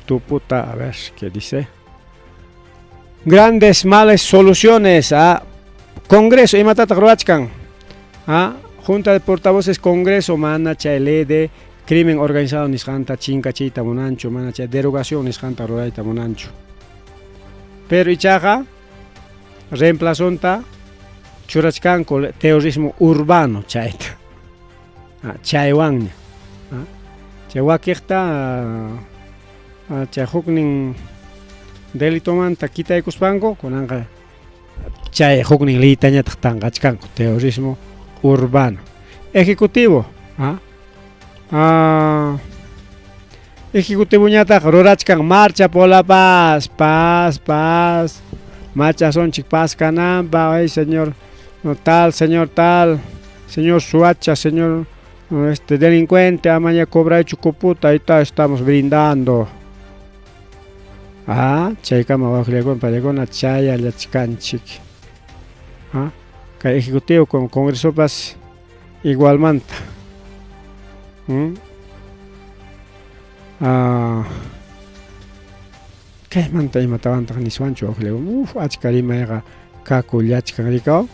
tuputa, a ver qué dice. Grandes males soluciones a Congreso y matata croachkan. Junta de Portavoces Congreso mana ley de crimen organizado nisjanta chinka chita monancho mana derogación nisjanta rodaita monancho. Pero ichaja reemplazonta churachkan con terrorismo urbano chaita. Chaywan. Chay wakikta chay huknin delito manta kitay kuspanko kunanqa chay huknin litañata tanqachkanku terrorismo urbano ejecutivo ejecutivo ñata rurachkan marcha por la paz marcha sonchik paz kananpa ay señor tal señor Suacha señor delincuente amaña cobra chucuputa ahí estamos brindando chay kama wajilekon palecona chaya llachkanchik kay ejecutivo con congreso pas igualmanta kay manta imatawanta niswanchu wajilekon achka rimayqa kaku llachkan rikao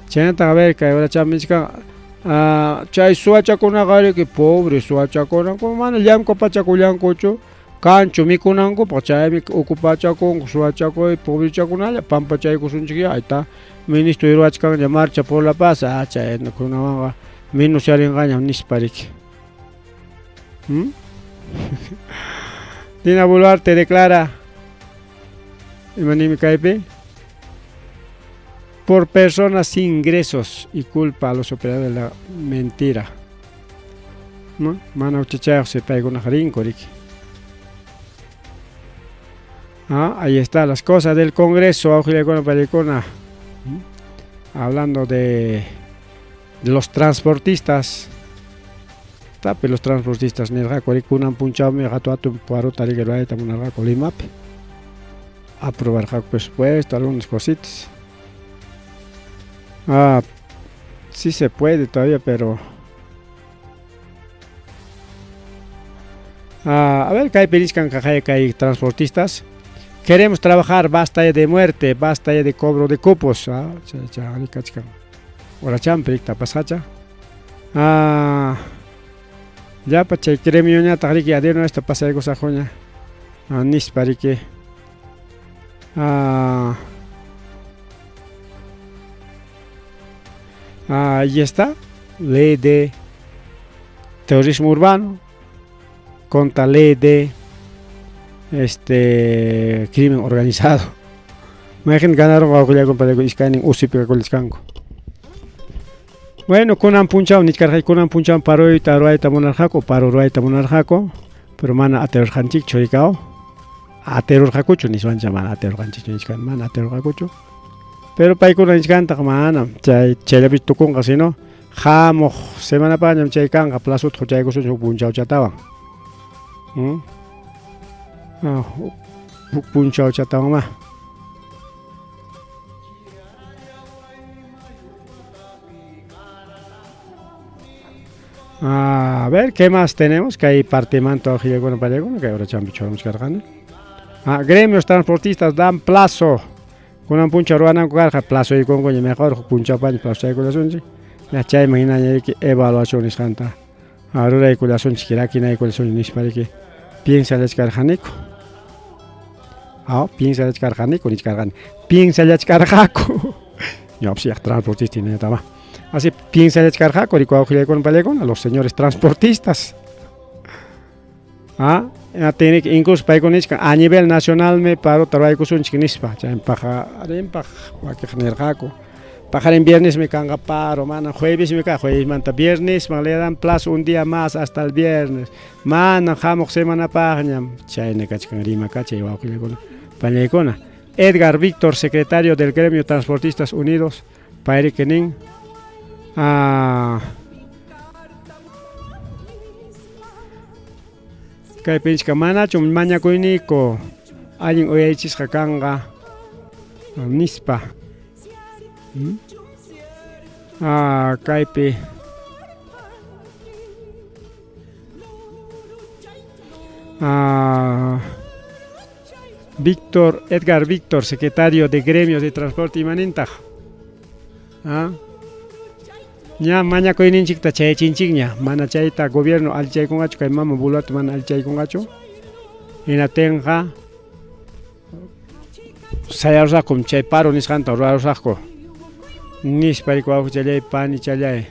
chaynata a ver kay hora chamichkan chay suachakuna que pobre suachakuna como mana llanco pachakullankuchu kanchu mikunanku pachaymi ocupachakun suachaku pobre chakuna pampa chaykusunchik ahí está ministro iruachkan ya marcha por la paz chay kunawanqa menos yaringaña nisparik Dina Boluarte declara imanimi kaypi por personas sin ingresos y culpa a los operadores de la mentira. ¿No? Mana uchachayaq se pega una jarinkorik. Ahí está las cosas del Congreso, hablando de los transportistas. Tape los transportistas nerjako kunan punchawmi gato atu paro tarige ruayta munarjako Limapi. Aprobar presupuesto, algunas cositas. Sí se puede todavía, pero a ver, que hay periscan que hay transportistas. Queremos trabajar, basta ya de muerte, basta ya de cobro de cupos. Ahora champricta pasacha. Ya pacha queremos ya tariki adeno esta pasa de cosa joña. Nis parike. Ahí está, ley de terrorismo urbano contra ley de crimen organizado. Imagínate ganaron a Julia con Iscaning Usipica con Iscanco. Bueno, kunan punchao, nichkarjay kunan punchao paroita ruaita monarjaco, paro ruaita monarjaco, pero mana ateror hanchik choricao. Ateror jacucho ni suancha mana ateror hanchik nichkan mana ateror jacucho. Pero paikuna nichkanta mana chay chelabit tukunga sino jamo semana pañam chay kanga plasut chay kusun punchao chatawan. Punchao chatawan ma. A ver, ¿qué más tenemos? Que hay partimanto a Gilegona Pallegona, que ahora champichoramos cargando. Gremios transportistas dan plazo. Con un puncha ruana carga plazo y con coño mejor puncha paño plazo y colación. La chay imagina que evaluaciones canta. Ahora hay colación siquiera que no hay colación ni para que piensa el descarganico. Piensa el descarganico ni descargan. Piensa el descargaco. Yo pues ya transportista ni nada más. Así piensa el descargaco y cuando con Pallegona a los señores transportistas. Incluso a nivel nacional me paro trabajo con un chiquinispa, ya empaja, pajar en viernes me canga paro, mana jueves me cae jueves manta viernes me le dan plazo un día más hasta el viernes, mana jamok semana pañam, chay ne cachcan rima cache y con Pallegona. Edgar Víctor, secretario del Gremio Transportistas Unidos, Pairi Kenin. Kay pinchka mana chum maña kuiniko alguien oyaichis hakanga nispa kaypi Edgar Víctor, secretario de Gremios de Transporte y Manintaj. Ya maña koininchik ta chay chinchikña mana chayta gobierno alchay con gacho kay mama bulat mana alchay con gacho inatenga sayarza con chay paro nis hanta rarosako nis pariko ajo chalay pani chalay.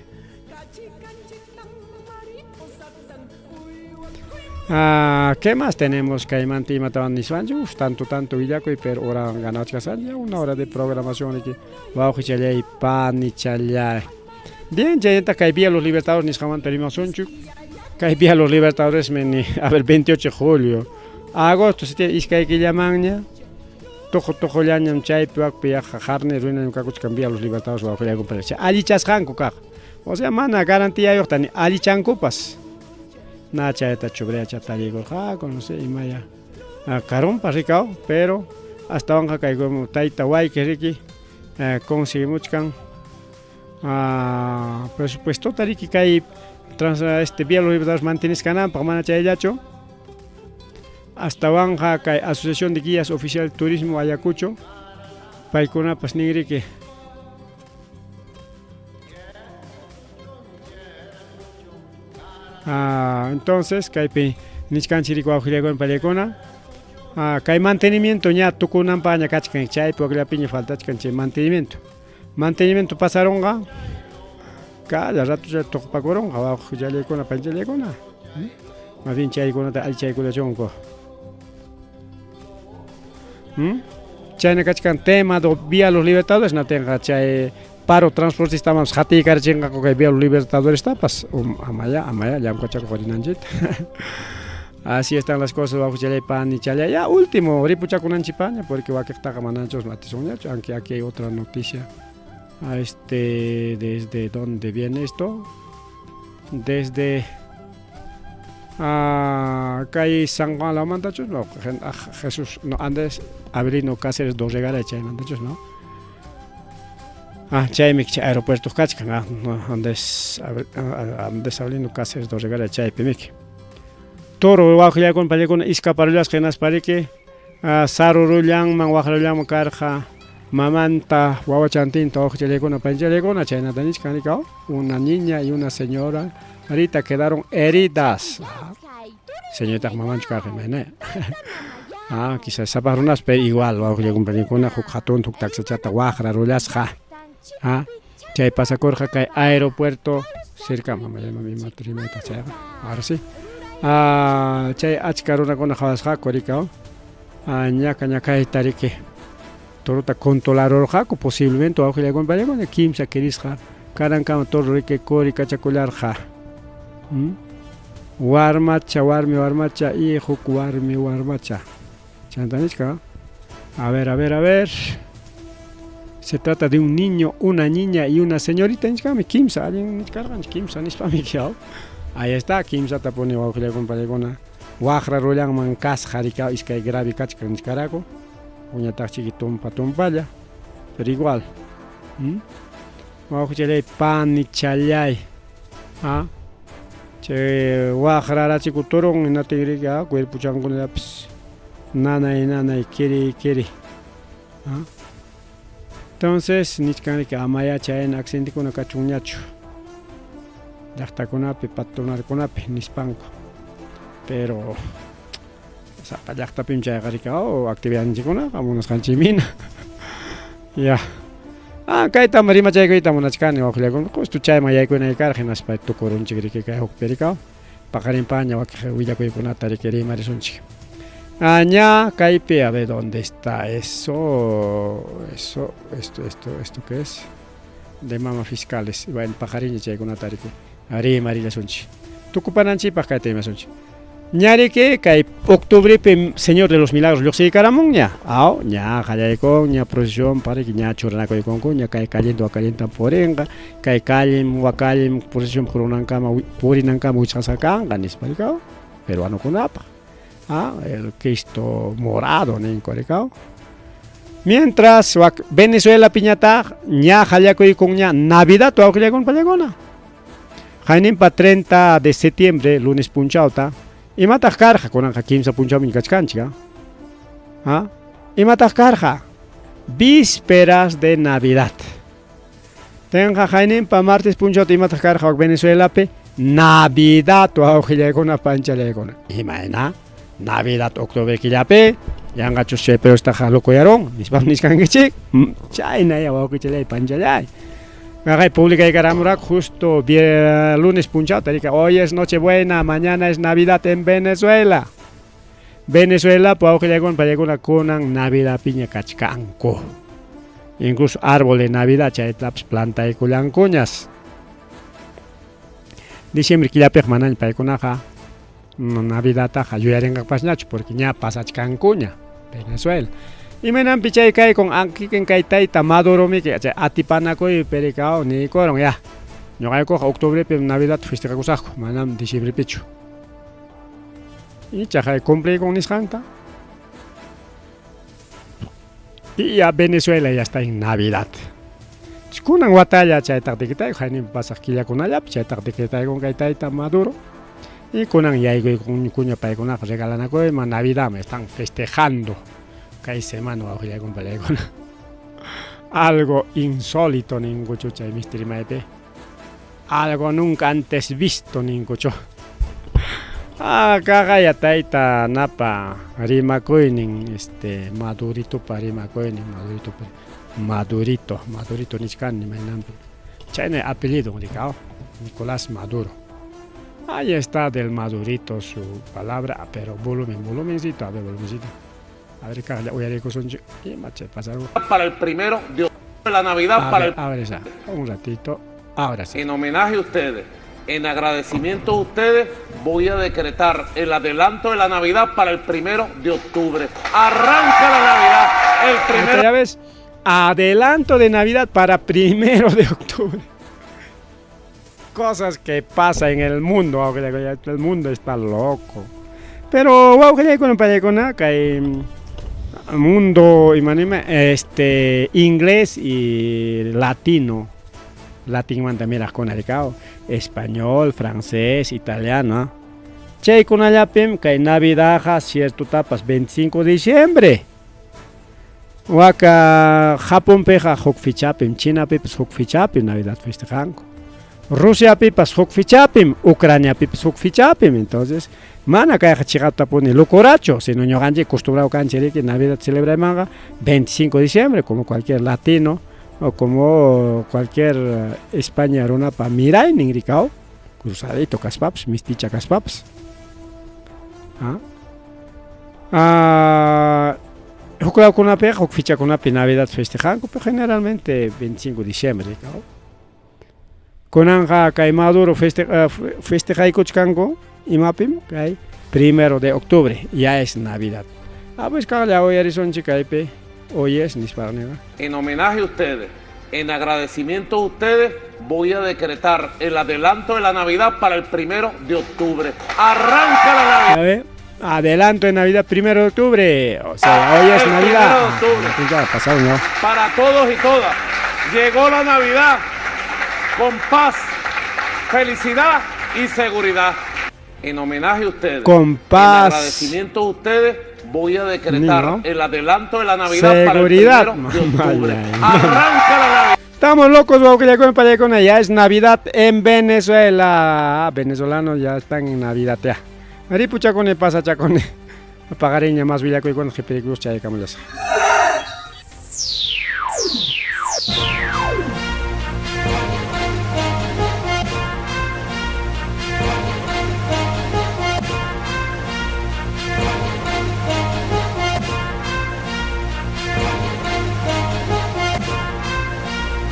¿Qué más tenemos? Que manti mataban nisvanju tanto villaco pero ahora ganado ya una hora de programación aquí bajo chalay pani chalay. Bien, ya cae los Libertadores ni jamás tenemos sonchuk. Cae los Libertadores a ver 28 de julio. Agosto se tiene isca que llaman tojo llañan chay puak pia jarne ruina nunca coch cambia los Libertadores bajo la competencia. Ali chasjanco ca. O sea, mana garantía yo tani ali chancopas. Na chayta chubrea chataligo con no sé y maya. Carón pasicao, pero hasta van cae como taita guay que riki conseguimos can. Presupuesto tariki kai vía los Libertadores mantienes canal para mana chayacho hasta banja kai Asociación de Guías Oficial Turismo Ayacucho paikuna pasnigri que entonces kai pe niskanchiri kwa con palecona kai mantenimiento ya tukunan paña kachkan chay porque la piña falta kanche mantenimiento pasaronga cada rato ya toca pacoronga abajo ya le con la pancha le con más bien chay con al chay con la chonco chay kachkan tema do vía los Libertadores na tenga chay paro transportista más hati karchenga ko vía los Libertadores tapas amaya ya un cochaco corinanjit. Así están las cosas bajo chale pan y chale ya último ripucha con anchipaña porque va que está camanachos matizón ya aunque aquí hay otra noticia. ¿Desde dónde viene esto? Desde Kay San Juan la mandachos no Jesús no antes Avelino Cáceres dos regala chay mandachos no chay mi aeropuerto kachkan antes Avelino Cáceres dos regala chay pemik toro waqlla con palle con iskaparulas genas parike sarurullan man waqrullan karja mamanta wawachantin tojchele con panchele con chayna tanis kanikao una niña y una señora ahorita quedaron heridas. Señorita mamanchka remene. Quizás zaparunas pero igual, vamos a comprar una jujatón, taxa chata guajra, rulas ja. Chay pasa corja que aeropuerto cerca, mamá llama mi matrimeta chay. Ahora sí. Chay achkaruna con jawas ja korikao. Ñaka tarike. Torota controlar orja, posiblemente vamos a comprar una kimsa kerisja. Karankama torre que kori kachakular ja. Warmacha y huk warmacha. ¿Chantanishka? A ver. Se trata de un niño, una niña y una señorita. Kimsa, alguien Kimsa, ahí está, Kimsa te pone con palegona. Wajra rolang mankas jarika iskay gravi kachkan niskaraco. Uña tachiquitum patumpalla. Pero igual. Vamos a pan ni chalay. Che wajrara chikutorong en la tigriga, cuerpo chango de laps. Nana y quiere. Entonces, nichkanika amaya chaen accenti con cachuñacho. Ya está con ape, patronar con ape, nispanco. Pero, sapa ya está pincha garika o actividad nichikona, amunas canchimina. Ya. Kaita marima chay kaita monachkani wakle con justo chay maya con el cargenas pa to koron chigri que kay pericao pakarin paña wakhe huilla ko con atari queri marisonchi aña kaipe a ver dónde está esto qué es de mama fiscales va en pajarin chay con atari que ari marilla sonchi tukupananchi pakate masonchi ñari que kay octubre señor de los milagros lo se caramón ña jaya con ña procesión para que ña chorana con ña kay caliento porenga kay calim wakalim procesión coronancama purinancama uchasakan ganis paricao peruano con apa el Cristo morado en coricao mientras Venezuela piñata ña jaya con ña Navidad tu auxiliar con palegona jainin pa 30 de septiembre lunes punchauta y matas carja con anja kimsa puncha mi cachcancha. Y matas carja. Vísperas de Navidad. Tenga jainin pa martes puncha y matas carja Venezuela pe Navidad tu aujilla con una pancha le con. Y maena Navidad octubre que ya pe yanga chuse pero está jalo coyaron. Mis pamnis cangichi. China ya va que chile pancha ya. La Pública de Caramura justo lunes punchado, hoy es Nochebuena, mañana es Navidad en Venezuela. Venezuela, pues que llegó una conan Navidad piña cachcanco. Incluso árbol de Navidad, chaetaps planta y culancuñas. Diciembre que ya permanan para conaja Navidad taja, yo ya tengo pasnacho porque ya pasa cancuña, Venezuela. Y me han pichado que con aquí en Kaitaita Maduro mi que atipanaco y pericao ni coron ya. Yo hay coja octubre pero Navidad fuiste cacusajo, manam diciembre picho. Y chaja cumple con nisjanta. Y a Venezuela ya está en Navidad. Kunan batalla chay tartiquita, jainin pasajquilla con allá, chay tartiquita con Kaitaita Maduro. Y kunan ya con cuña para con la regalanaco y Navidad me están festejando. Hay semana con algo insólito ningucho chay misteri maipe algo nunca antes visto ningucho kagaya taita napa rimakoinin madurito para rimakoinin madurito nichkan ni mainampi chayne apellido indicado Nicolás Maduro. Ahí está del Madurito su palabra, pero volumencito, a ver, volumencito. A ver, voy a leer cosas y mache, pasar. Para el primero de la Navidad, Ahora esa, un ratito, ahora sí. En homenaje a ustedes, en agradecimiento a ustedes, voy a decretar el adelanto de la Navidad para el 1 de octubre. Arranca la Navidad, el primero. Ya ves, adelanto de Navidad para 1 de octubre. cosas que pasan en el mundo, aunque el mundo está loco. Pero wow, que con el mundo inglés y latino. Latín también las con español, francés, italiano. Che con allapim que Navidad cierto tapas 25 de diciembre. Waka Japón peja hokfichapim, China pipas hokfichapim Navidad festejanco. Rusia pipas hokfichapim, Ucrania pipas hokfichapim. Entonces, mana kaya chigata pone locoracho, si no yo ganje acostumbrado cancheri que Navidad celebra manga 25 de diciembre como cualquier latino o como cualquier España runa pa mirai ningricao, cruzadito caspaps, misticha caspaps. Jugado con una peja, ficha con una Navidad festejan, pero generalmente 25 de diciembre. Con anja que Maduro festeja y cochcango, y mapim, que 1 de octubre, ya es Navidad. Pues cada hoy Arizona Chicaipe, hoy es Nisparnega. En homenaje a ustedes, en agradecimiento a ustedes, voy a decretar el adelanto de la Navidad para el 1 de octubre. Arranca la Navidad. A ver, adelanto de Navidad 1 de octubre. O sea, hoy es Navidad. 1 de octubre. Ya pasado, ¿no? Para todos y todas, llegó la Navidad con paz, felicidad y seguridad. En homenaje a ustedes, con paz, en agradecimiento a ustedes, voy a decretar el adelanto de la Navidad seguridad para el 1 de octubre. Arranca la Navidad. Estamos locos, ya es Navidad en Venezuela. Venezolanos ya están en Navidad ya. Maripu chacone pasa chacone. Pagareña más villaco y cuando que películas chay camulas.